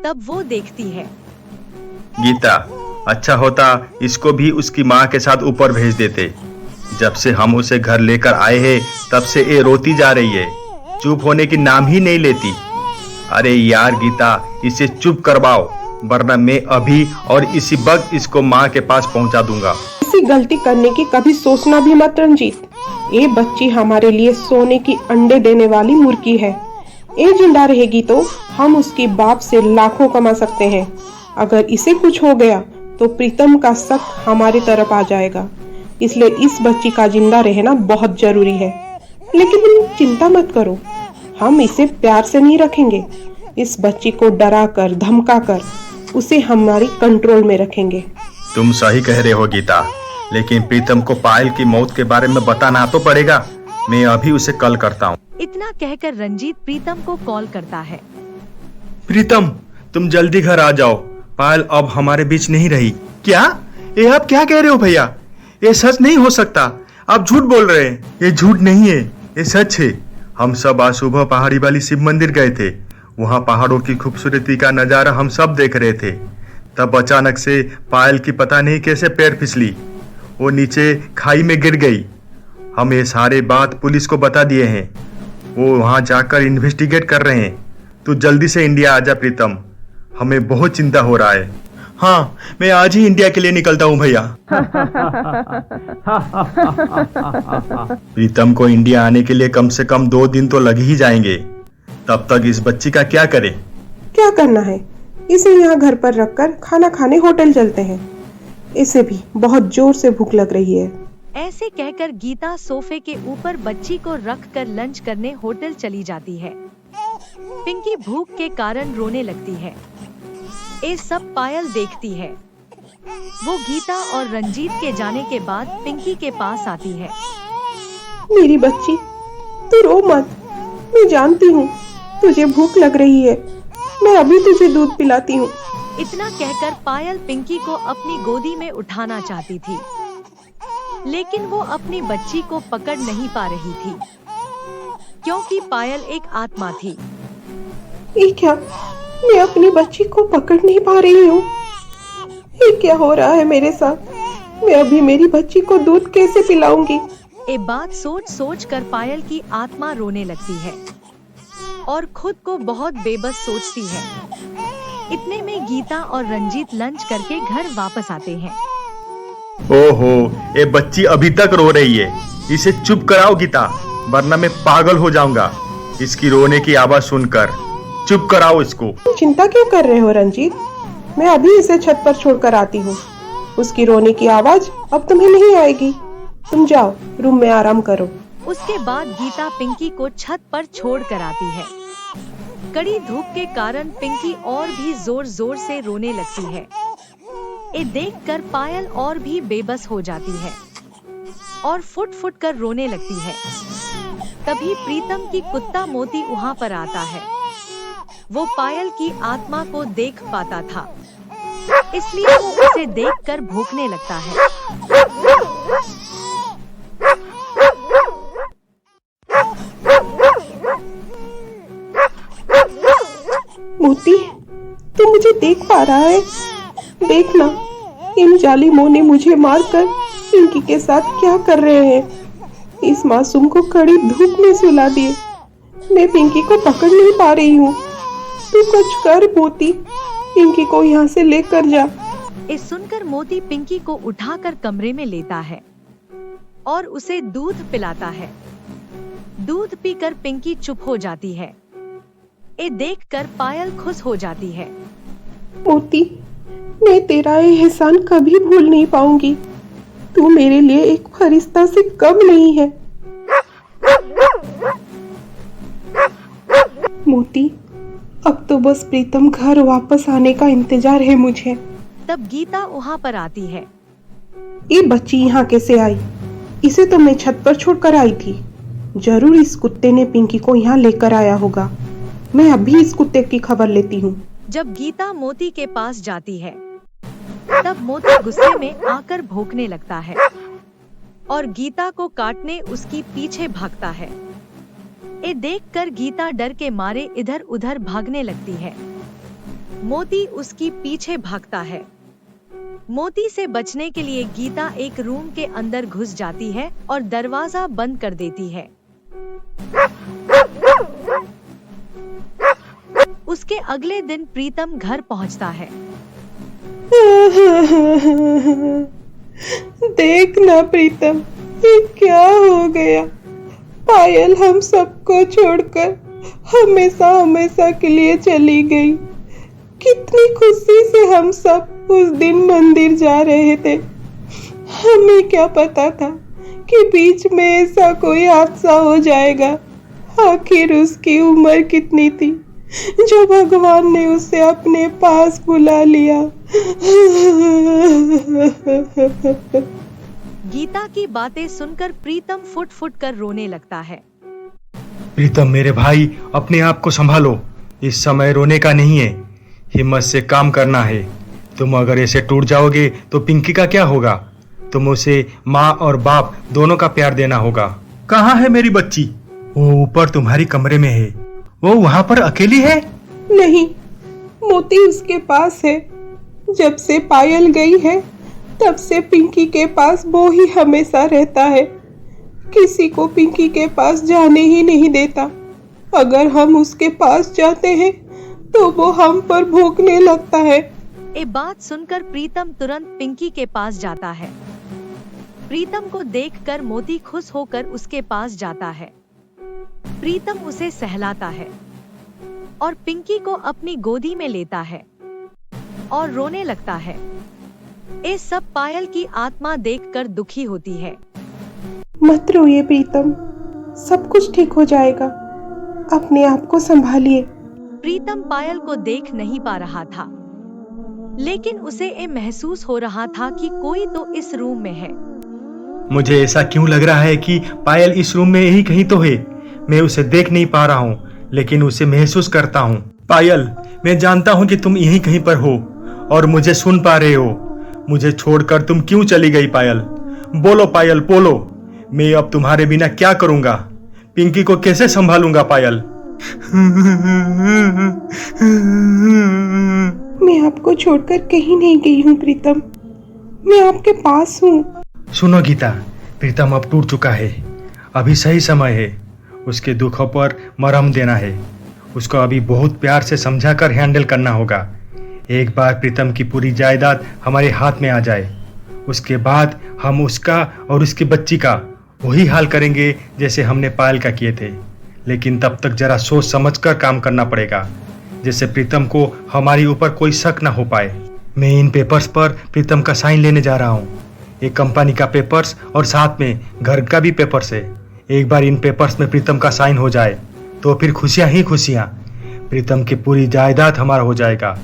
तब वो देखती है। गीता, अच्छा होता इसको भी उसकी माँ के साथ ऊपर भेज देते। जब से हम उसे घर लेकर आए हैं तब से ये रोती जा रही है, चुप होने की नाम ही नहीं लेती। अरे यार गीता, इसे चुप करवाओ, वरना मैं अभी और इसी वक्त इसको माँ के पास पहुँचा दूंगा। ऐसी गलती करने की कभी सोचना भी मत रंजीत। ये बच्ची हमारे लिए सोने की अंडे देने वाली मुर्गी है। ये जिंदा रहेगी तो हम उसकी बाप से लाखों कमा सकते हैं। अगर इसे कुछ हो गया तो प्रीतम का शक हमारी तरफ आ जाएगा। इसलिए इस बच्ची का जिंदा रहना बहुत जरूरी है। लेकिन तुम चिंता मत करो, हम इसे प्यार से नहीं रखेंगे। इस बच्ची को डरा कर धमका कर उसे हमारी कंट्रोल में रखेंगे। तुम सही कह रहे हो गीता, लेकिन प्रीतम को पायल की मौत के बारे में बताना तो पड़ेगा। मैं अभी उसे कॉल करता हूँ। इतना कहकर रंजीत प्रीतम को कॉल करता है। प्रीतम, तुम जल्दी घर आ जाओ, पायल अब हमारे बीच नहीं रही। क्या? ये आप क्या कह रहे हो भैया? ये सच नहीं हो सकता, आप झूठ बोल रहे हैं। ये झूठ नहीं है, ये सच है। हम सब आज सुबह पहाड़ी वाली शिव मंदिर गए थे। वहाँ पहाड़ों की खूबसूरती का नजारा हम सब देख रहे थे। तब अचानक से पायल की पता नहीं कैसे पैर फिसली, वो नीचे खाई में गिर गई। हम ये सारे बात पुलिस को बता दिए हैं, वो वहाँ जाकर इन्वेस्टिगेट कर रहे हैं। तू जल्दी से इंडिया आजा प्रीतम, हमें बहुत चिंता हो रहा है। हाँ, मैं आज ही इंडिया के लिए निकलता हूँ भैया। प्रीतम को इंडिया आने के लिए कम से कम 2 दिन तो लग ही जाएंगे। तब तक इस बच्ची का क्या करें? क्या करना है? इसे यहाँ घर पर रखकर खाना खाने होटल चलते हैं। इसे भी बहुत जोर से भूख लग रही है। ऐसे कहकर गीता सोफे के ऊपर बच्ची को रखकर लंच करने होटल चली जाती है। पिंकी भूख के कारण रोने लगती है। ये सब पायल देखती है। वो गीता और रंजीत के जाने के बाद पिंकी के पास आती है। मेरी बच्ची, तू रो मत। मैं जानती हूँ तुझे भूख लग रही है। मैं अभी तुझे दूध पिलाती हूँ। इतना कहकर पायल पिंकी को अपनी गोदी में उठाना चाहती थी, लेकिन वो अपनी बच्ची को पकड़ नहीं पा रही थी, क्योंकि पायल एक आत्मा थी। ये क्या? मैं अपनी बच्ची को पकड़ नहीं पा रही हूँ। ये क्या हो रहा है मेरे साथ? मैं अभी मेरी बच्ची को दूध कैसे पिलाऊंगी? ये बात सोच सोच कर पायल की आत्मा रोने लगती है और खुद को बहुत बेबस सोचती है। इतने में गीता और रंजीत लंच करके घर वापस आते हैं। ओहो, ये बच्ची अभी तक रो रही है। इसे चुप कराओ गीता, वरना मैं पागल हो जाऊंगा इसकी रोने की आवाज सुनकर। चुप कराओ इसको। चिंता क्यों कर रहे हो रंजीत? मैं अभी इसे छत पर छोड़कर आती हूँ। उसकी रोने की आवाज अब तुम्हें नहीं आएगी। तुम जाओ, रूम में आराम करो। उसके बाद गीता पिंकी को छत पर छोड़ कर आती है। कड़ी धूप के कारण पिंकी और भी जोर जोर से रोने लगती है। ये देखकर पायल और भी बेबस हो जाती है और फुट फुट कर रोने लगती है। तभी प्रीतम की कुत्ता मोती वहाँ पर आता है। वो पायल की आत्मा को देख पाता था, इसलिए वो उसे देखकर भौंकने लगता है। मोती, तू मुझे देख पा रहा है? देखना, इन जालिमों ने मुझे मारकर पिंकी के साथ क्या कर रहे हैं। इस मासूम को कड़ी धूप में सुला दिए। मैं पिंकी को पकड़ नहीं पा रही हूँ। तू कुछ कर मोती, पिंकी को यहाँ से लेकर जा। इस सुनकर मोती पिंकी को उठाकर कमरे में लेता है और उसे दूध पिलाता है। दूध पीकर पिंकी चुप हो जाती है। ये देखकर पायल खुश हो जाती है। मोती, मैं तेरा ये एहसान कभी भूल नहीं पाऊंगी। तू मेरे लिए एक फरिश्ता से कम नहीं है। मोती, अब तो बस प्रीतम घर वापस आने का इंतजार है मुझे। तब गीता वहाँ पर आती है। ये बच्ची यहाँ कैसे आई? इसे तो मैं छत पर छोड़कर आई थी। जरूर इस कुत्ते ने पिंकी को यहाँ लेकर आया होगा। मैं अभी इस कुत्ते की खबर लेती हूँ। जब गीता मोती के पास जाती है, तब मोती गुस्से में आकर भौंकने लगता है और गीता को काटने उसकी पीछे भागता है। ये देखकर गीता डर के मारे इधर उधर भागने लगती है। मोती उसकी पीछे भागता है। मोती से बचने के लिए गीता एक रूम के अंदर घुस जाती है और दरवाजा बंद कर देती है। उसके अगले दिन प्रीतम घर पहुंचता है। देख ना प्रीतम, ये क्या हो गया? पायल हम सबको छोड़कर हमेशा हमेशा के लिए चली गई। कितनी खुशी से हम सब उस दिन मंदिर जा रहे थे। हमें क्या पता था कि बीच में ऐसा कोई हादसा हो जाएगा। आखिर उसकी उम्र कितनी थी जो भगवान ने उसे अपने पास बुला लिया। गीता की बातें सुनकर प्रीतम फुट फुट कर रोने लगता है। प्रीतम मेरे भाई, अपने आप को संभालो। इस समय रोने का नहीं है, हिम्मत से काम करना है। तुम अगर ऐसे टूट जाओगे तो पिंकी का क्या होगा? तुम उसे माँ और बाप दोनों का प्यार देना होगा। कहाँ है मेरी बच्ची? वो ऊपर तुम्हारी कमरे में है। वो वहाँ पर अकेली है? नहीं, मोती उसके पास है। जब से पायल गई है तब से पिंकी के पास वो ही हमेशा रहता है। किसी को पिंकी के पास जाने ही नहीं देता। अगर हम उसके पास जाते हैं तो वो हम पर भौंकने लगता है। ये बात सुनकर प्रीतम तुरंत पिंकी के पास जाता है। प्रीतम को देखकर मोती खुश होकर उसके पास जाता है। प्रीतम उसे सहलाता है और पिंकी को अपनी गोदी में लेता है और रोने लगता है। ये सब पायल की आत्मा देखकर दुखी होती है। मत रोइए प्रीतम, सब कुछ ठीक हो जाएगा। अपने आप को संभालिए। प्रीतम पायल को देख नहीं पा रहा था, लेकिन उसे ये महसूस हो रहा था कि कोई तो इस रूम में है। मुझे ऐसा क्यों लग रहा है कि पायल इस रूम में यही कहीं तो है। मैं उसे देख नहीं पा रहा हूँ, लेकिन उसे महसूस करता हूँ। पायल, मैं जानता हूँ कि तुम यहीं कहीं पर हो और मुझे सुन पा रहे हो। मुझे छोड़कर तुम क्यों चली गई पायल? बोलो पायल, बोलो। मैं अब तुम्हारे बिना क्या करूँगा? पिंकी को कैसे संभालूंगा पायल? मैं आपको छोड़कर कहीं नहीं गई हूँ प्रीतम, मैं आपके पास हूँ। सुनो गीता, प्रीतम अब टूट चुका है। अभी सही समय है उसके दुखों पर मरहम देना है। उसको अभी बहुत प्यार से समझाकर हैंडल करना होगा। एक बार प्रीतम की पूरी जायदाद हमारे हाथ में आ जाए, उसके बाद हम उसका और उसकी बच्ची का वही हाल करेंगे जैसे हमने पायल का किए थे। लेकिन तब तक जरा सोच समझकर काम करना पड़ेगा, जिससे प्रीतम को हमारे ऊपर कोई शक ना हो पाए। मैं इन पेपर्स पर प्रीतम का साइन लेने जा रहा हूँ। एक कंपनी का पेपर्स और साथ में घर का भी पेपर्स है। एक बार इन पेपर्स में प्रीतम का साइन हो जाए तो फिर खुशियाँ ही खुशियाँ। प्रीतम की पूरी जायदाद हमारा हो जाएगा।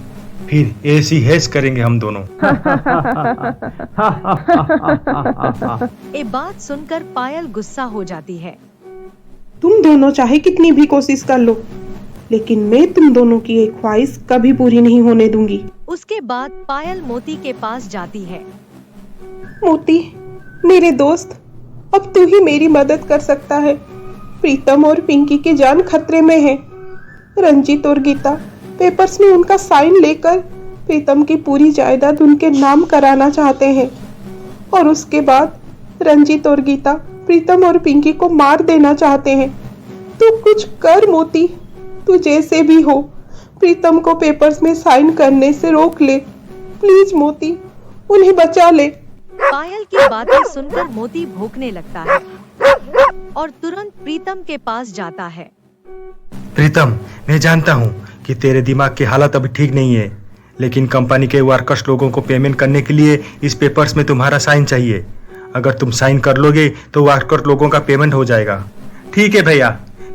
फिर ऐसी हेस करेंगे हम दोनों। ये बात सुनकर पायल गुस्सा हो जाती है। तुम दोनों चाहे कितनी भी कोशिश कर लो, लेकिन मैं तुम दोनों की एक ख्वाहिश कभी पूरी नहीं होने दूंगी। उसके बाद पायल मोती के पास जाती है। मोती, मेरे दोस्त, अब तू ही मेरी मदद कर सकता है। प्रीतम और पिंकी की जान खतरे में है। रंजीत और गीता पेपर्स में उनका साइन लेकर प्रीतम की पूरी जायदाद उनके नाम कराना चाहते हैं, और उसके बाद रंजीत और गीता प्रीतम और पिंकी को मार देना चाहते हैं। तू कुछ कर मोती, तू जैसे भी हो प्रीतम को पेपर्स में साइन करने से रोक ले। प्लीज मोती, उन्हें बचा ले। पायल की बातें सुनकर मोती भौंकने लगता है और तुरंत प्रीतम के पास जाता है। प्रीतम, मैं जानता हूँ कि तेरे दिमाग की हालत अभी ठीक नहीं है, लेकिन कंपनी के वर्कर्स लोगों को पेमेंट करने के लिए इस पेपर्स में तुम्हारा साइन चाहिए। अगर तुम साइन कर लोगे तो वर्कर लोगों का पेमेंट हो जाएगा। ठीक है भैया,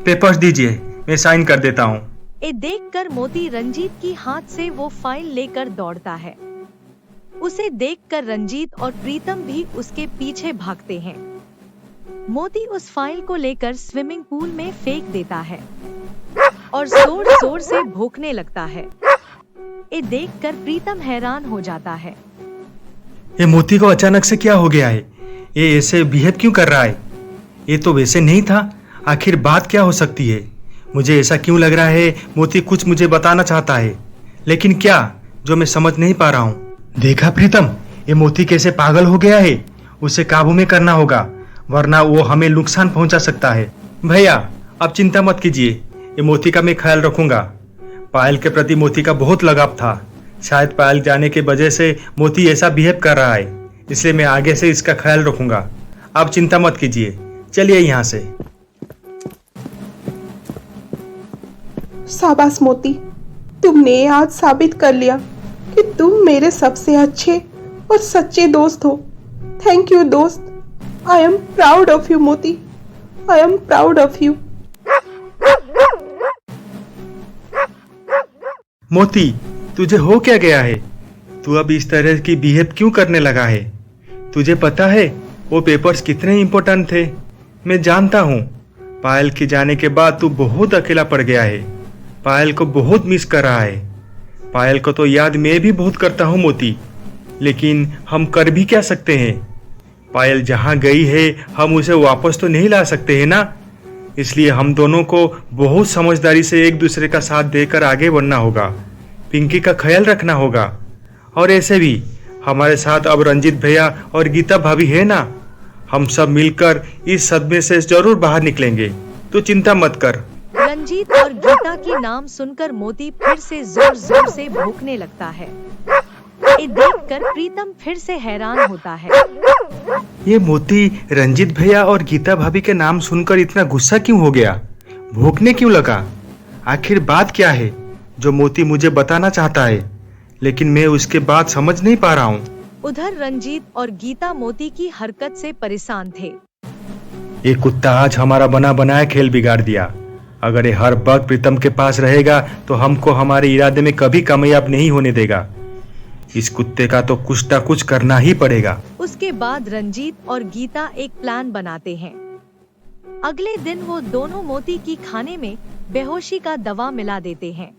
पेपर्स दीजिए, मैं साइन कर देता हूँ। ये देखकर मोती रंजीत की हाथ से वो फाइल लेकर दौड़ता है। उसे देखकर रंजीत और प्रीतम भी उसके पीछे भागते हैं। मोती उस फाइल को लेकर स्विमिंग पूल में फेंक देता है और जोर जोर से भौंकने लगता है। ये देखकर प्रीतम हैरान हो जाता है। ये मोती को अचानक से क्या हो गया है? ये ऐसे बिहेव क्यों कर रहा है? ये तो वैसे नहीं था। आखिर बात क्या हो सकती है? मुझे ऐसा क्यों लग रहा है मोती कुछ मुझे बताना चाहता है, लेकिन क्या, जो मैं समझ नहीं पा रहा हूँ। देखा प्रीतम, ये मोती कैसे पागल हो गया है। उसे काबू में करना होगा, वरना वो हमें नुकसान पहुंचा सकता है। भैया, अब चिंता मत कीजिए, ये मोती का मैं ख्याल रखूंगा। पायल के प्रति मोती का बहुत लगाव था। शायद पायल जाने के वजह से मोती ऐसा बिहेव कर रहा है, इसलिए मैं आगे से इसका ख्याल रखूंगा। आप चिंता मत कीजिए, चलिए यहाँ से। शाबाश मोती, तुमने आज साबित कर लिया कि तुम मेरे सबसे अच्छे और सच्चे दोस्त हो। थैंक यू दोस्त। I am proud of you Moti, I am proud of you. Moti, तुझे हो क्या गया है? तू अब इस तरह की बिहेव क्यों करने लगा है? तुझे पता है वो पेपर्स कितने इम्पोर्टेंट थे? मैं जानता हूँ पायल के जाने के बाद तू बहुत अकेला पड़ गया है। पायल को बहुत मिस कर रहा है। पायल को तो याद मैं भी बहुत करता हूँ मोती, लेकिन हम कर भी क्या सकते हैं? पायल जहाँ गई है हम उसे वापस तो नहीं ला सकते हैं ना। इसलिए हम दोनों को बहुत समझदारी से एक दूसरे का साथ देकर आगे बढ़ना होगा। पिंकी का ख्याल रखना होगा। और ऐसे भी हमारे साथ अब रंजीत भैया और गीता भाभी है ना। हम सब मिलकर इस सदमे से जरूर बाहर निकलेंगे, तो चिंता मत कर। रंजीत और गीता की नाम सुनकर मोती फिर से जोर जोर से भौंकने लगता है। ये देखकर प्रीतम फिर से हैरान होता है। ये मोती रंजीत भैया और गीता भाभी के नाम सुनकर इतना गुस्सा क्यों हो गया? भौंकने क्यों लगा? आखिर बात क्या है जो मोती मुझे बताना चाहता है, लेकिन मैं उसके बात समझ नहीं पा रहा हूँ। उधर रंजीत और गीता मोती की हरकत से परेशान थे। ये कुत्ता आज हमारा बना बनाया खेल बिगाड़ दिया। अगर ये हर वक्त प्रीतम के पास रहेगा तो हमको हमारे इरादे में कभी कामयाब नहीं होने देगा। इस कुत्ते का तो कुछ ना कुछ करना ही पड़ेगा। उसके बाद रंजीत और गीता एक प्लान बनाते हैं। अगले दिन वो दोनों मोती की खाने में बेहोशी का दवा मिला देते हैं,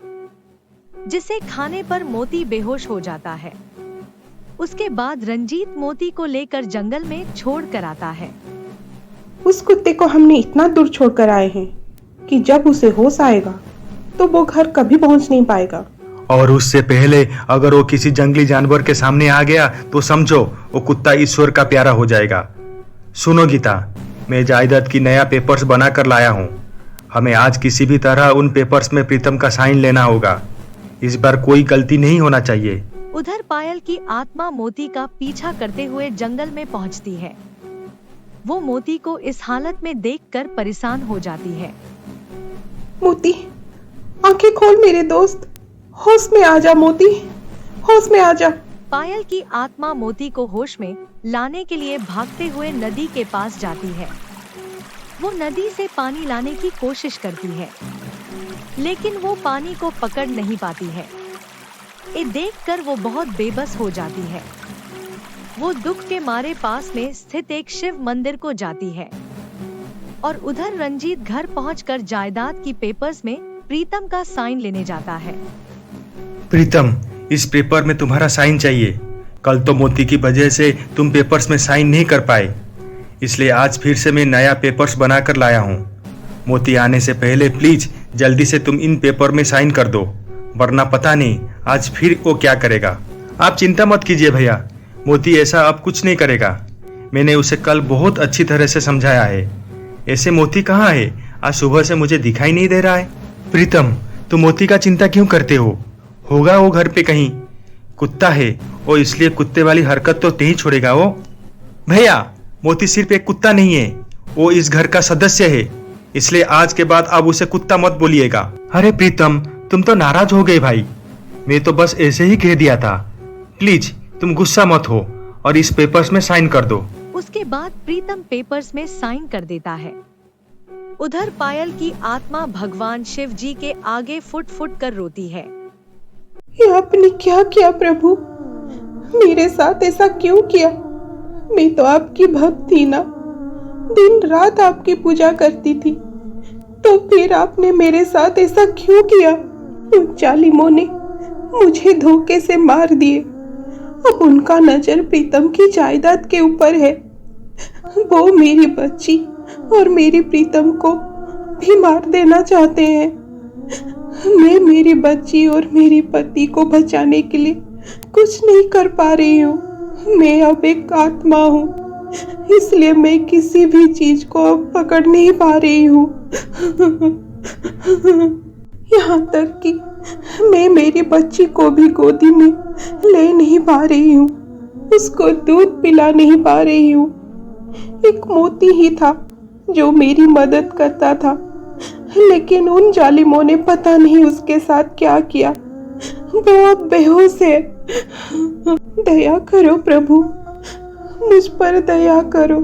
जिसे खाने पर मोती बेहोश हो जाता है। उसके बाद रंजीत मोती को लेकर जंगल में छोड़ कर आता है। उस कुत्ते को हमने इतना दूर छोड़ कर आए हैं कि जब उसे होश आएगा तो वो घर कभी पहुंच नहीं पाएगा। और उससे पहले अगर वो किसी जंगली जानवर के सामने आ गया तो समझो वो कुत्ता ईश्वर का प्यारा हो जाएगा। सुनो गीता, मैं जायदाद की नया पेपर्स बना कर लाया हूँ। हमें आज किसी भी तरह उन पेपर्स में प्रीतम का साइन लेना होगा। इस बार कोई गलती नहीं होना चाहिए। उधर पायल की आत्मा मोती का पीछा करते हुए जंगल में पहुंचती है। वो मोती को इस हालत में देखकर परेशान हो जाती है। मोती, आंखें खोल मेरे दोस्त, होश में आ जा मोती, होश में आ जा। पायल की आत्मा मोती को होश में लाने के लिए भागते हुए नदी के पास जाती है। वो नदी से पानी लाने की कोशिश करती है, लेकिन वो पानी को पकड़ नहीं पाती है। ये देखकर वो बहुत बेबस हो जाती है। वो दुख के मारे पास में स्थित एक शिव मंदिर को जाती है और उधर रंजीत घर पहुंचकर जायदाद की पेपर्स में प्रीतम का साइन लेने जाता है। प्रीतम, इस पेपर में तुम्हारा साइन चाहिए। कल तो मोती की वजह से तुम पेपर्स में साइन नहीं कर पाए, इसलिए आज फिर से मैं नया पेपर्स बना कर लाया हूँ। मोती आने से पहले प्लीज जल्दी से तुम इन पेपर में साइन कर दो, वरना पता नहीं आज फिर वो क्या करेगा। आप चिंता मत कीजिए भैया, मोती ऐसा अब कुछ नहीं करेगा। मैंने उसे कल बहुत अच्छी तरह से समझाया है। ऐसे मोती कहाँ है? आज सुबह से मुझे दिखाई नहीं दे रहा है। प्रीतम, तुम मोती का चिंता क्यों करते हो? होगा वो घर पे कहीं। कुत्ता है वो, इसलिए कुत्ते वाली हरकत तो नहीं छोड़ेगा वो। भैया, मोती सिर्फ एक कुत्ता नहीं है, वो इस घर का सदस्य है, इसलिए आज के बाद आप उसे कुत्ता मत बोलिएगा। अरे प्रीतम, तुम तो नाराज हो गए भाई, मैं तो बस ऐसे ही कह दिया था। प्लीज तुम गुस्सा मत हो और इस पेपर्स में साइन कर दो। उसके बाद प्रीतम पेपर्स में साइन कर देता है। उधर पायल की आत्मा भगवान शिव जी के आगे फुट फुट कर रोती है। ये आपने क्या किया प्रभु, मेरे साथ ऐसा क्यों किया? मैं तो आपकी भक्त थी ना, दिन रात आपकी पूजा करती थी, तो फिर आपने मेरे साथ ऐसा क्यों किया? उन जालिमों ने मुझे धोखे से मार दिए। अब उनका नजर प्रीतम की जायदाद के ऊपर है। वो मेरी बच्ची और मेरी प्रीतम को भी मार देना चाहते हैं। मैं मेरी बच्ची और मेरे पति को बचाने के लिए कुछ नहीं कर पा रही हूँ। मैं अब एक आत्मा हूँ, इसलिए मैं किसी भी चीज को अब पकड़ नहीं पा रही हूँ। यहाँ तक कि मैं मेरी बच्ची को भी गोदी में ले नहीं पा रही हूँ, उसको दूध पिला नहीं पा रही हूँ। एक मोती ही था जो मेरी मदद करता था, लेकिन उन जालिमों ने पता नहीं उसके साथ क्या किया। वो अब बेहोश है। दया करो प्रभु, मुझ पर दया करो,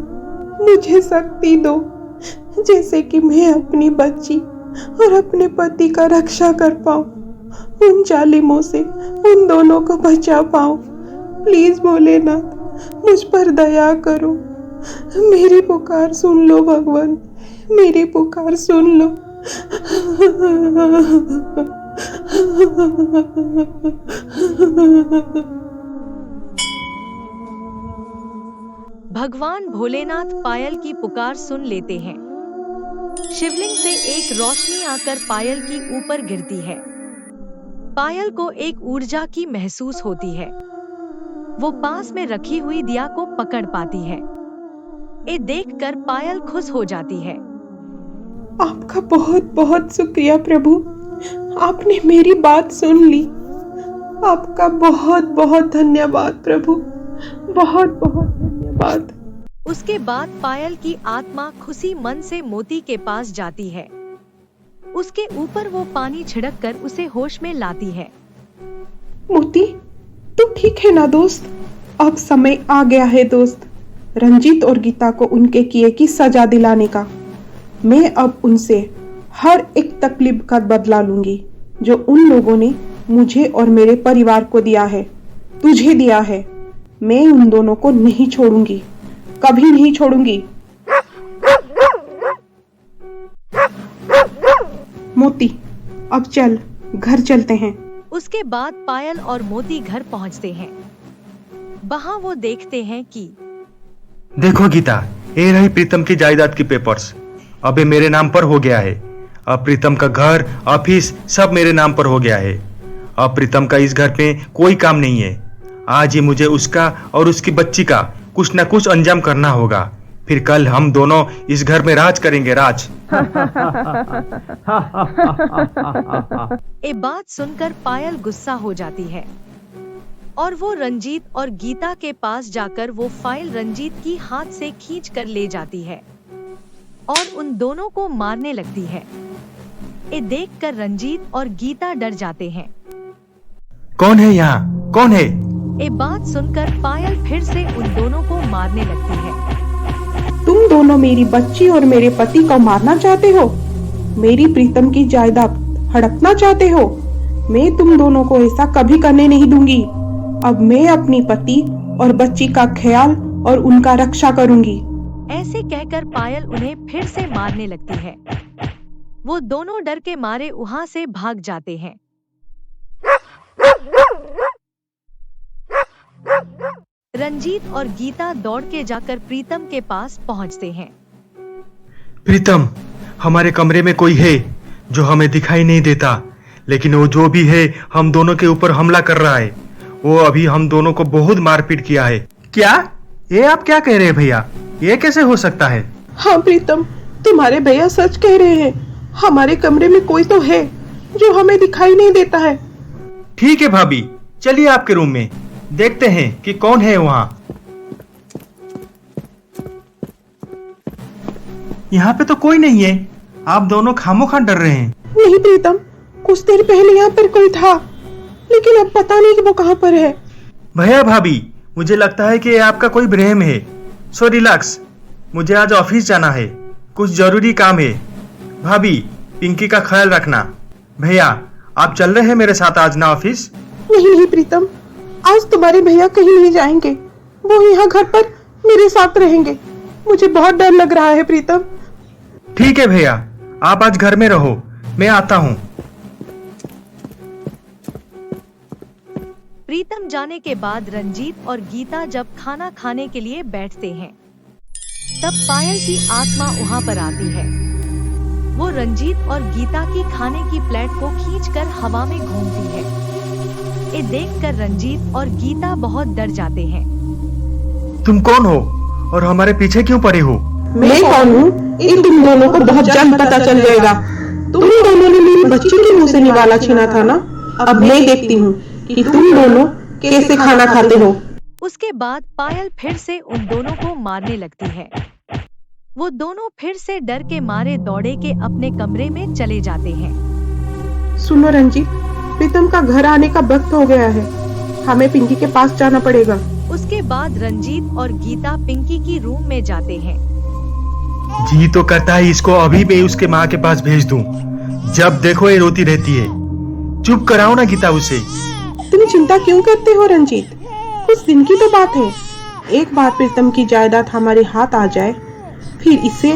मुझे शक्ति दो, जैसे कि मैं अपनी बच्ची और अपने पति का रक्षा कर पाऊं, उन जालिमों से उन दोनों को बचा पाऊं। प्लीज भोलेनाथ, मुझ पर दया करो, मेरी पुकार सुन लो भगवान, मेरी पुकार सुन लो। भगवान भोलेनाथ पायल की पुकार सुन लेते हैं। शिवलिंग से एक रोशनी आकर पायल की ऊपर गिरती है। पायल को एक ऊर्जा की महसूस होती है। वो पास में रखी हुई दिया को पकड़ पाती है। ये देखकर पायल खुश हो जाती है। आपका बहुत बहुत शुक्रिया प्रभु, आपने मेरी बात सुन ली। आपका बहुत बहुत धन्यवाद प्रभु, बहुत बहुत धन्यवाद। उसके बाद पायल की आत्मा खुशी मन से मोती के पास जाती है। उसके ऊपर वो पानी छिड़क कर उसे होश में लाती है। मोती, तू ठीक है ना दोस्त? अब समय आ गया है दोस्त, रंजीत और गीता को उनके किए की सजा दिलाने का। मैं अब उनसे हर एक तकलीफ का बदला लूंगी जो उन लोगों ने मुझे और मेरे परिवार को दिया है, तुझे दिया है। मैं उन दोनों को नहीं छोड़ूंगी, कभी नहीं छोड़ूंगी। मोती, अब चल, घर चलते हैं। उसके बाद पायल और मोती घर पहुंचते हैं। वहां वो देखते हैं कि देखो गीता, ये रही प्रीतम की जायदाद की पेपर्स। अब ये मेरे नाम पर हो गया है। अब प्रीतम का घर, ऑफिस सब मेरे नाम पर हो गया है। अब प्रीतम का इस घर पे कोई काम नहीं है। आज ही मुझे उसका और उसकी बच्ची का कुछ न कुछ अंजाम करना होगा, फिर कल हम दोनों इस घर में राज करेंगे, राज। ये बात सुनकर पायल गुस्सा हो जाती है और वो रंजीत और गीता के पास जाकर वो फाइल रंजीत की हाथ से खींच कर ले जाती है और उन दोनों को मारने लगती है। ये देखकर रंजीत और गीता डर जाते हैं। कौन है यहाँ, कौन है? ये बात सुनकर पायल फिर से उन दोनों को मारने लगती है। तुम दोनों मेरी बच्ची और मेरे पति को मारना चाहते हो, मेरी प्रीतम की जायदाद हड़पना चाहते हो। मैं तुम दोनों को ऐसा कभी करने नहीं दूंगी। अब मैं अपनी पति और बच्ची का ख्याल और उनका रक्षा करूंगी। ऐसे कहकर पायल उन्हें फिर से मारने लगती है। वो दोनों डर के मारे वहां से भाग जाते हैं। रंजीत और गीता दौड़ के जाकर प्रीतम के पास पहुंचते हैं। प्रीतम, हमारे कमरे में कोई है जो हमें दिखाई नहीं देता, लेकिन वो जो भी है हम दोनों के ऊपर हमला कर रहा है। वो अभी हम दोनों को बहुत मारपीट किया है। क्या? ये आप क्या कह रहे हैं भैया? ये कैसे हो सकता है? हाँ प्रीतम, तुम्हारे भैया सच कह रहे हैं। हमारे कमरे में कोई तो है जो हमें दिखाई नहीं देता है। ठीक है भाभी, चलिए आपके रूम में देखते हैं कि कौन है वहाँ। यहाँ पे तो कोई नहीं है। आप दोनों खामोखा डर रहे हैं। नहीं प्रीतम, कुछ देर पहले यहाँ पर कोई था, लेकिन अब पता नहीं कि वो कहाँ पर है। भैया भाभी, मुझे लगता है कि ये आपका कोई भ्रम है। सो रिलैक्स, मुझे आज ऑफिस जाना है, कुछ जरूरी काम है। भाभी, पिंकी का ख्याल रखना। भैया, आप चल रहे हैं मेरे साथ आज ना ऑफिस? नहीं प्रीतम, आज तुम्हारे भैया कहीं नहीं जाएंगे, वो यहाँ घर पर मेरे साथ रहेंगे। मुझे बहुत डर लग रहा है प्रीतम। ठीक है भैया, आप आज घर में रहो, मैं आता हूँ। प्रीतम जाने के बाद रंजीत और गीता जब खाना खाने के लिए बैठते हैं, तब पायल की आत्मा वहाँ पर आती है। वो रंजीत और गीता की खाने की प्लेट को खींचकर हवा में घूमती है। ये देखकर रंजीत और गीता बहुत डर जाते हैं। तुम कौन हो और हमारे पीछे क्यों पड़े हो? मैं कौन हूँ ये तुम दोनों को बहुत जल्द पता चल जाएगा। तुम दोनों ने मेरी बच्ची के मुंह से निवाला छीना था ना, अब मैं देखती हूँ कि तुम दोनों कैसे खाना खाते हो। उसके बाद पायल फिर से उन दोनों को मारने लगती है। वो दोनों फिर से डर के मारे दौड़े के अपने कमरे में चले जाते हैं। सुनो रंजीत, प्रीतम का घर आने का वक्त हो गया है, हमें पिंकी के पास जाना पड़ेगा। उसके बाद रंजीत और गीता पिंकी की रूम में जाते हैं। जी तो करता है इसको अभी मैं उसके माँ के पास भेज दूं। जब देखो ये रोती रहती है। चुप कराओ ना गीता उसे। तुम चिंता क्यों करते हो रंजीत, कुछ दिन की तो बात है। एक बार प्रीतम की जायदाद हमारे हाथ आ जाए, फिर इसे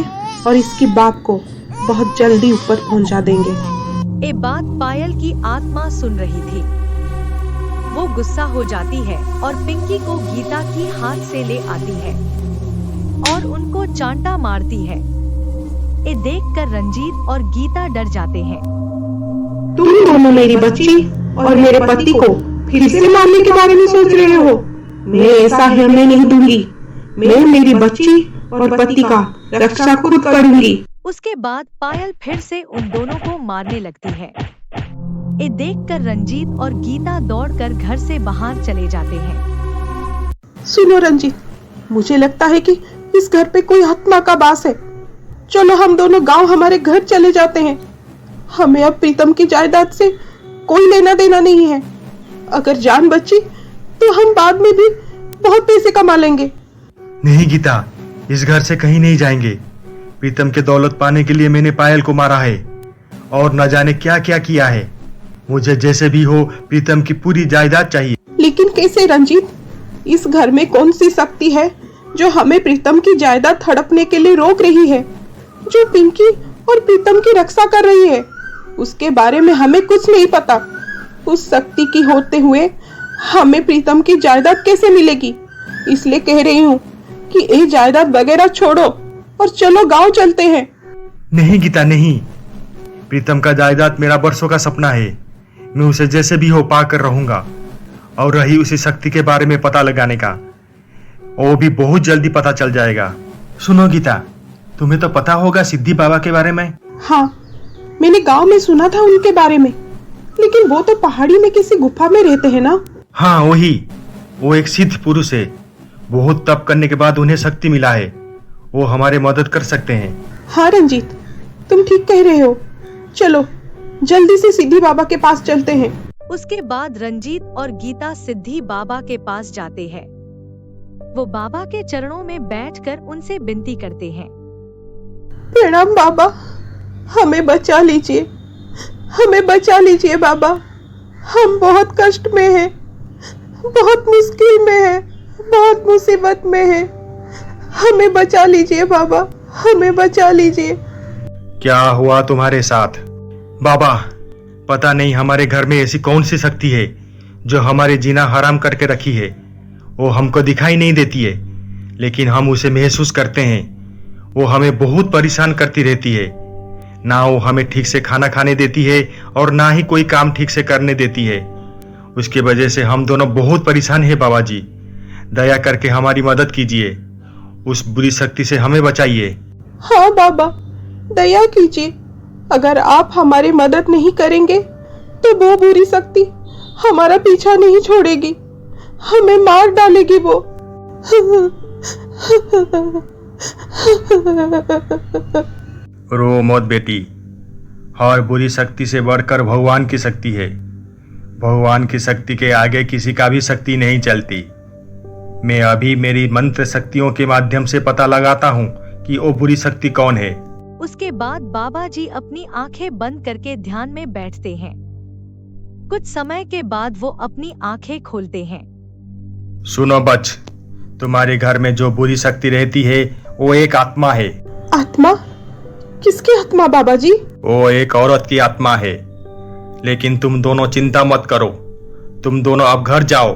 और इसके बाप को बहुत जल्दी ऊपर पहुंचा देंगे। ये बात पायल की आत्मा सुन रही थी। वो गुस्सा हो जाती है और पिंकी को गीता की हाथ से ले आती है और उनको चांटा मारती है। ये देखकर रंजीत और गीता डर जाते हैं। तुम दोनों मेरी बच्ची और मेरे पति को फिर से मारने के बारे में सोच रहे हो? मैं ऐसा होने नहीं दूंगी। मैं मेरी बच्ची और पति का रक्षा खुद करूंगी। उसके बाद पायल फिर से उन दोनों को मारने लगती है। ये देखकर रंजीत और गीता दौड़कर घर से बाहर चले जाते हैं। सुनो रंजीत, मुझे लगता है कि इस घर पे कोई आत्मा का वास है। चलो हम दोनों गांव हमारे घर चले जाते हैं। हमें अब प्रीतम की जायदाद से कोई लेना देना नहीं है। अगर जान बची तो हम बाद में भी बहुत पैसे कमा लेंगे। नहीं गीता, इस घर से कहीं नहीं जाएंगे। प्रीतम के दौलत पाने के लिए मैंने पायल को मारा है और न जाने क्या क्या किया है। मुझे जैसे भी हो प्रीतम की पूरी जायदाद चाहिए। लेकिन कैसे रंजीत, इस घर में कौन सी शक्ति है जो हमें प्रीतम की जायदाद हड़पने के लिए रोक रही है? जो पिंकी और प्रीतम की रक्षा कर रही है, उसके बारे में हमें कुछ नहीं पता। उस शक्ति की होते हुए हमें प्रीतम की जायदाद कैसे मिलेगी? इसलिए कह रही हूँ कि ये जायदाद वगैरह छोड़ो और चलो गांव चलते हैं। नहीं गीता, नहीं। प्रीतम का जायदाद मेरा बरसों का सपना है। मैं उसे जैसे भी हो पा कर रहूंगा। और रही उसी शक्ति के बारे में पता लगाने का, वो भी बहुत जल्दी पता चल जाएगा। सुनो गीता, तुम्हें तो पता होगा सिद्धि बाबा के बारे में। हाँ, मैंने गांव में सुना था उनके बारे में, लेकिन वो तो पहाड़ी में किसी गुफा में रहते हैं ना? हाँ वही। वो एक सिद्ध पुरुष है। बहुत तप करने के बाद उन्हें शक्ति मिला है। वो हमारे मदद कर सकते हैं। हाँ रंजीत, तुम ठीक कह रहे हो। चलो जल्दी से सिद्धि बाबा के पास चलते हैं। उसके बाद रंजीत और गीता सिद्धि बाबा के पास जाते हैं। वो बाबा के चरणों में बैठकर उनसे विनती करते हैं। प्रणाम बाबा, हमें बचा लीजिए, हमें बचा लीजिए बाबा। हम बहुत कष्ट में हैं, बहुत मुश्किल में हैं, बहुत मुसीबत में हैं। हमें बचा लीजिए बाबा, हमें बचा लीजिए। क्या हुआ तुम्हारे साथ? बाबा, पता नहीं हमारे घर में ऐसी कौन सी शक्ति है जो हमारे जीना हराम करके रखी है। वो हमको दिखाई नहीं देती है, लेकिन हम उसे महसूस करते हैं। वो हमें बहुत परेशान करती रहती है। ना वो हमें ठीक से खाना खाने देती है और ना ही कोई काम ठीक से करने देती है। उसकी वजह से हम दोनों बहुत परेशान हैं। बाबा जी, दया करके हमारी मदद कीजिए। उस बुरी शक्ति से हमें बचाइए। हाँ बाबा, दया कीजिए। अगर आप हमारी मदद नहीं करेंगे तो वो बुरी शक्ति हमारा पीछा नहीं छोड़ेगी, हमें मार डालेगी वो। रो मत बेटी। और बुरी शक्ति से बढ़कर भगवान की शक्ति है। भगवान की शक्ति के आगे किसी का भी शक्ति नहीं चलती। मैं अभी मेरी मंत्र शक्तियों के माध्यम से पता लगाता हूँ कि वो बुरी शक्ति कौन है। उसके बाद बाबा जी अपनी आंखें बंद करके ध्यान में बैठते हैं। कुछ समय के बाद वो अपनी आंखें खोलते हैं। सुनो बच, तुम्हारे घर में जो बुरी शक्ति रहती है वो एक आत्मा है। आत्मा? किसकी आत्मा बाबा जी? वो एक औरत की आत्मा है। लेकिन तुम दोनों चिंता मत करो, तुम दोनों अब घर जाओ।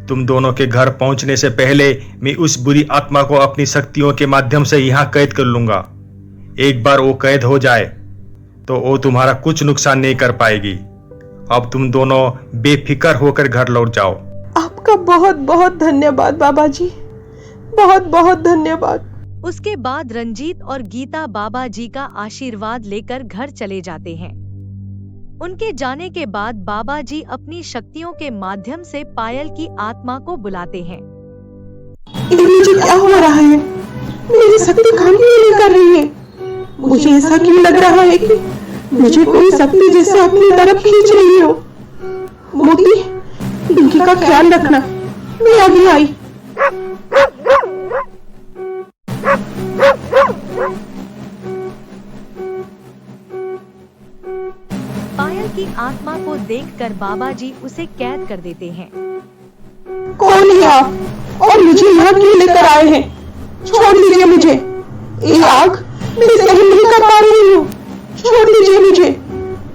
तुम दोनों के घर पहुंचने से पहले मैं उस बुरी आत्मा को अपनी शक्तियों के माध्यम से यहाँ कैद कर लूंगा। एक बार वो कैद हो जाए तो वो तुम्हारा कुछ नुकसान नहीं कर पाएगी। अब तुम दोनों बेफिक्र होकर घर लौट जाओ। आपका बहुत बहुत धन्यवाद बाबा जी, बहुत बहुत धन्यवाद। उसके बाद रंजीत और गीता बाबा जी का आशीर्वाद लेकर घर चले जाते हैं। उनके जाने के बाद बाबा जी अपनी शक्तियों के माध्यम से पायल की आत्मा को बुलाते हैं। मुझे क्या हो रहा है? मेरी शक्ति काम नहीं कर रही है। मुझे ऐसा क्यों लग रहा है कि मुझे कोई शक्ति जैसे अपनी तरफ खींच रही हो। मोती, पिंकी का ख्याल रखना, मैं अभी आई। पायल की आत्मा को देखकर बाबा जी उसे कैद कर देते हैं। कौन है आप और मुझे यहाँ क्यों लेकर आए हैं? छोड़ दीजिए मुझे। ये आग मैं सहन नहीं कर पा रही हूँ। छोड़ दीजिए मुझे।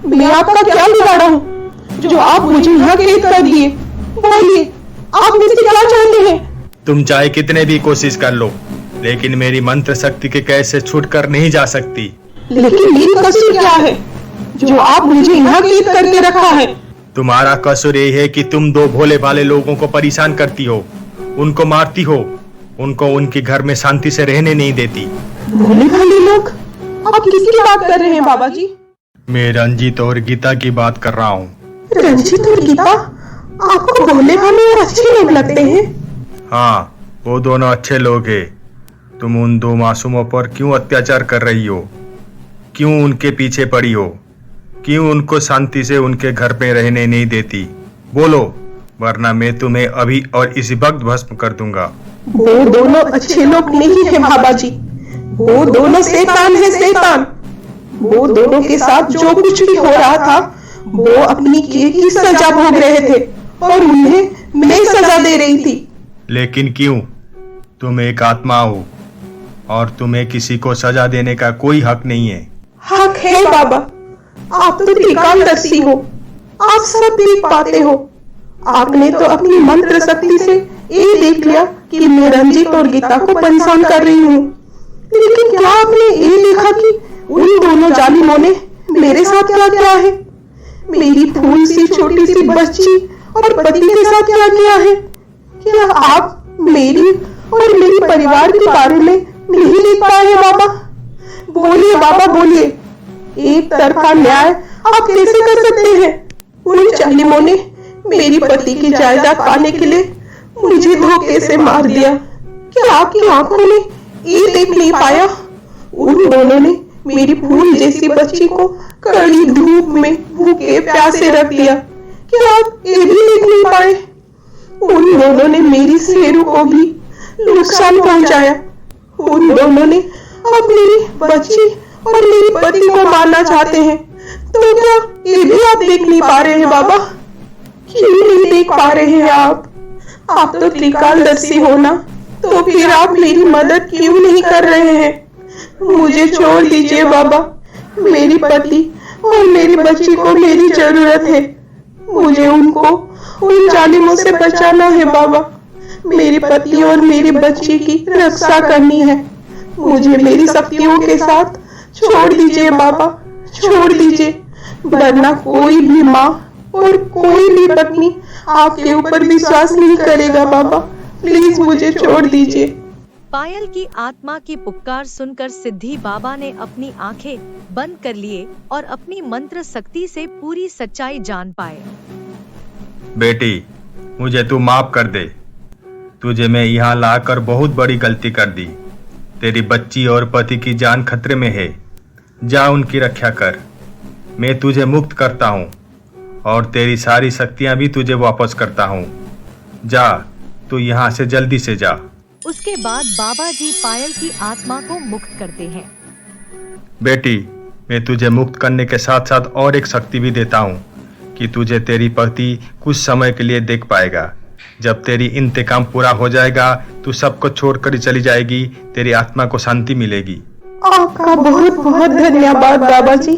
मैं आपका क्या बिगाड़ा हूँ जो आप मुझे यहाँ कैद कर दिए? बोलिए, आप मुझसे क्या चाहते हैं? तुम चाहे कितने भी कोशिश कर लो, लेकिन मेरी मंत्र शक्ति के कैद से छूट कर नहीं जा सकती। लेकिन मेरी कसूर क्या है जो आप मुझे यहाँ कैद करके रखा है? तुम्हारा कसूर ये है कि तुम दो भोले भाले लोगों को परेशान करती हो, उनको मारती हो, उनको उनके घर में शांति से रहने नहीं देती। भोले भाले लोग? आप किसकी बात कर रहे हैं बाबा जी? मैं रंजीत और गीता की बात कर रहा हूँ। रंजीत और गीता आपको भोले भाले और अच्छे लोग लगते हैं? हाँ, वो दोनों अच्छे लोग हैं। तुम उन दो मासूमों पर क्यों अत्याचार कर रही हो? क्यों उनके पीछे पड़ी हो? क्यों उनको शांति से उनके घर पे रहने नहीं देती? बोलो, वरना मैं तुम्हें अभी और इसी वक्त भस्म कर दूंगा। वो दोनों अच्छे लोग नहीं है बाबा जी, वो दोनों शैतान है, शैतान। वो दोनों के साथ जो कुछ भी हो रहा था वो अपनी किए की सजा भोग रहे थे और उन्हें मैं सजा दे रही थी। लेकिन क्यों? तुम एक आत्मा हो और तुम्हें किसी को सजा देने का कोई हक नहीं है। हक है बाबा, आप तो त्रिकालदर्शी हो, आप सब देख पाते हो। आपने तो अपनी मंत्र शक्ति से ये देख लिया कि मैं रंजीत और गीता को परेशान कर रही हूँ, लेकिन क्या आपने ये देखा कि उन दोनों जालिमों ने मेरे साथ क्या किया है? मेरी फूल सी छोटी सी बच्ची और पति के साथ क्या किया है? क्या आप मेरी और मेरे परिवार के बारे में नहीं देख पाए हैं बाबा? बोलिए बाबा, बोलिए। एक तरफा न्याय आप कैसे कर सकते हैं? उन जालिमों ने मेरी पति की जायदाद पाने के लिए मुझे धोखे से मार दिया। क्या आपकी आंखों ने ये देख नहीं पाया? उन दोनों ने मेरी फूल जैसी बच्ची को कड़ी धूप में भूखे प्यासे रख दिया। क्या आप ये भी देख नहीं पाए? उन दोनों ने मेरी शेरू को भी नुकसान पहुंचाया। उन दोनों ने अब मेरी बच्ची और मेरी पति को मारना चाहते हैं। तो क्या ये भी आप देख नहीं पा रहे हैं बाबा? क्यों नहीं देख पा रहे हैं आप? आप तो त्रिकालदर्शी हो ना, तो फिर आप मेरी मदद क्यों नहीं कर रहे हैं? मुझे छोड़ दीजिए बाबा। मेरी पति और मेरी बच्ची को मेरी जरूरत है। मुझे उनको उन जालिमों से बचाना है बाबा। मेरी पति और मेरी बच्ची की रक्षा करनी है। मुझे मेरी शक्तियों के साथ छोड़ दीजिए बाबा, छोड़ दीजिए, वरना कोई भी माँ और कोई भी पत्नी आपके ऊपर विश्वास नहीं करेगा बाबा। प्लीज मुझे छोड़ दीजिए। पायल की आत्मा की पुकार सुनकर सिद्धि बाबा ने अपनी आंखें बंद कर लिए और अपनी मंत्र शक्ति से पूरी सच्चाई जान पाए। बेटी, मुझे तू माफ कर दे। तुझे मैं यहाँ लाकर बहुत बड़ी गलती कर दी। तेरी बच्ची और पति की जान खतरे में है। जा उनकी रक्षा कर। मैं तुझे मुक्त करता हूँ और तेरी सारी शक्तियाँ भी तुझे वापस करता हूँ। जा, तू यहाँ से जल्दी से जा। उसके बाद बाबा जी पायल की आत्मा को मुक्त करते हैं। बेटी, मैं तुझे मुक्त करने के साथ साथ और एक शक्ति भी देता हूँ कि तुझे तेरी पति कुछ समय के लिए देख पाएगा। जब तेरी इंतकाम पूरा हो जाएगा, तू सबको छोड़कर चली जाएगी, तेरी आत्मा को शांति मिलेगी। आपका बहुत बहुत धन्यवाद बाबा जी।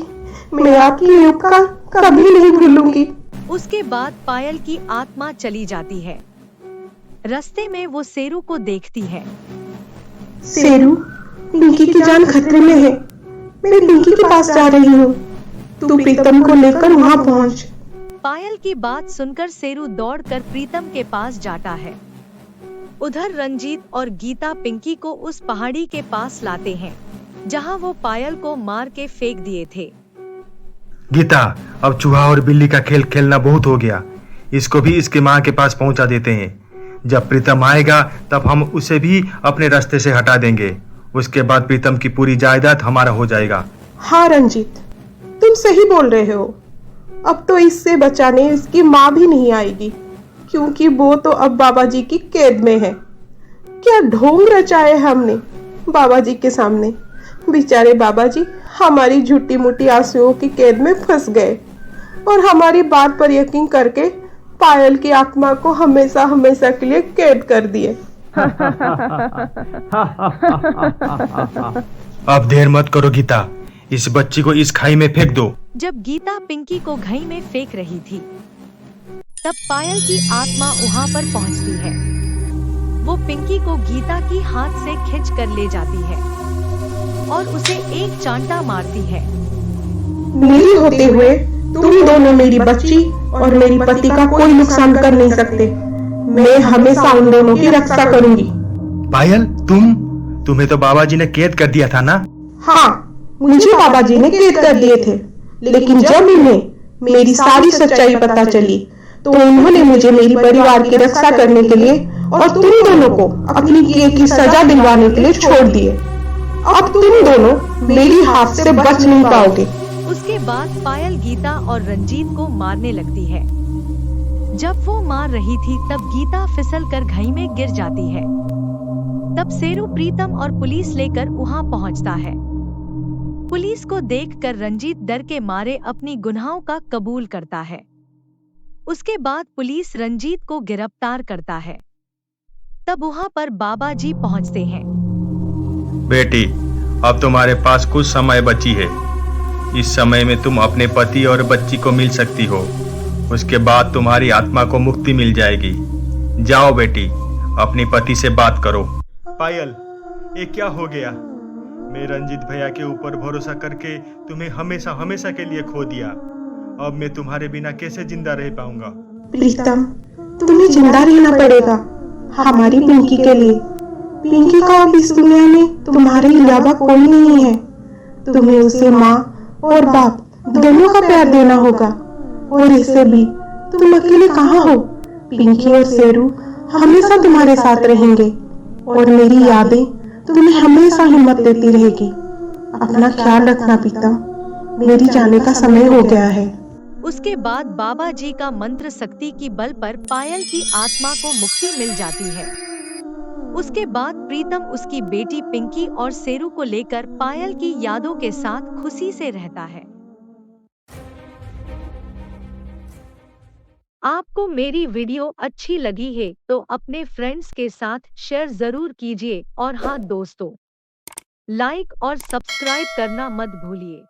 मैं आपकी उपकार कभी नहीं भूलूंगी। उसके बाद पायल की आत्मा चली जाती है। रास्ते में वो शेरू को देखती है। शेरू, पिंकी की जान खतरे में है। मैं पिंकी के पास जा रही हूँ। तू प्रीतम को लेकर वहाँ पहुँच। पायल की बात सुनकर शेरू दौड़कर प्रीतम के पास जाता है। उधर रंजीत और गीता पिंकी को उस पहाड़ी के पास लाते हैं जहाँ वो पायल को मार के फेंक दिए थे। गीता, अब चूहा और बिल्ली का खेल खेलना बहुत हो गया। इसको भी इसकी माँ के पास पहुँचा देते हैं। जब प्रीतम आएगा तब हम उसे भी अपने रास्ते से हटा देंगे। उसके बाद प्रीतम की पूरी जायदाद हमारा हो जाएगा। हाँ रंजीत, तुम सही बोल रहे हो। अब तो इससे बचाने इसकी माँ भी नहीं आएगी, क्योंकि वो तो अब बाबा जी की कैद में है। क्या ढोंग रचाए हमने बाबा जी के सामने। बेचारे बाबा जी हमारी झूठी मूठी आंसुओं की कैद में फंस गए और हमारी बात पर यकीन करके पायल की आत्मा को हमेशा हमेशा के लिए कैद कर दिए। अब देर मत करो गीता, इस बच्ची को इस खाई में फेंक दो। जब गीता पिंकी को घई में फेंक रही थी, तब पायल की आत्मा वहाँ पर पहुँचती है। वो पिंकी को गीता की हाथ से खींच कर ले जाती है और उसे एक चांटा मारती है। मेरी होते हुए तुम दोनों मेरी बच्ची और मेरी पति का कोई नुकसान कर नहीं सकते। मैं हमेशा उन दोनों की रक्षा करूंगी। पायल, तुम्हें तो बाबा जी ने कैद कर दिया था ना? हाँ, मुझे बाबा जी ने कैद कर दिए थे, लेकिन जब उन्हें मेरी सारी सच्चाई पता चली तो उन्होंने मुझे मेरी परिवार की रक्षा करने के लिए और तुम दोनों को अपनी किए की सजा दिलवाने के लिए छोड़ दिए। अब तुम दोनों मेरी हाथ से बच नहीं पाओगे। उसके बाद पायल गीता और रंजीत को मारने लगती है। जब वो मार रही थी तब गीता फिसलकर घई में गिर जाती है। तब शेरू प्रीतम और पुलिस लेकर वहाँ पहुँचता है। पुलिस को देखकर रंजीत डर के मारे अपनी गुनाहों का कबूल करता है। उसके बाद पुलिस रंजीत को गिरफ्तार करता है। तब वहाँ पर बाबा जी पहुँचते हैं। बेटी, अब तुम्हारे पास कुछ समय बची है। इस समय में तुम अपने पति और बच्ची को मिल सकती हो। उसके बाद तुम्हारी आत्मा को मुक्ति मिल जाएगी। जाओ बेटी, अपने पति से बात करो। पायल, ये क्या हो गया? मैं रंजीत भैया के ऊपर भरोसा करके तुम्हें हमेशा हमेशा के लिए खो दिया। अब मैं तुम्हारे बिना कैसे जिंदा रह पाऊंगा? प्रीतम, तुम्हें जिंदा रहना पड़ेगा हमारी पिंकी के लिए। पिंकी का अब इस दुनिया में तुम्हारे अलावा कोई नहीं है। तुम्हें उसे माँ और बाप दोनों का प्यार देना होगा। और इससे भी तुम अकेले कहाँ हो? पिंकी और शेरू हमेशा तुम्हारे साथ रहेंगे और मेरी यादें तुम्हें हमेशा हिम्मत देती रहेगी। अपना ख्याल रखना प्रीतम, मेरी जाने का समय हो गया है। उसके बाद बाबा जी का मंत्र शक्ति की बल पर पायल की आत्मा को मुक्ति मिल जाती है। उसके बाद प्रीतम उसकी बेटी पिंकी और शेरू को लेकर पायल की यादों के साथ खुशी से रहता है। आपको मेरी वीडियो अच्छी लगी है तो अपने फ्रेंड्स के साथ शेयर जरूर कीजिए और हाँ दोस्तों, लाइक और सब्सक्राइब करना मत भूलिए।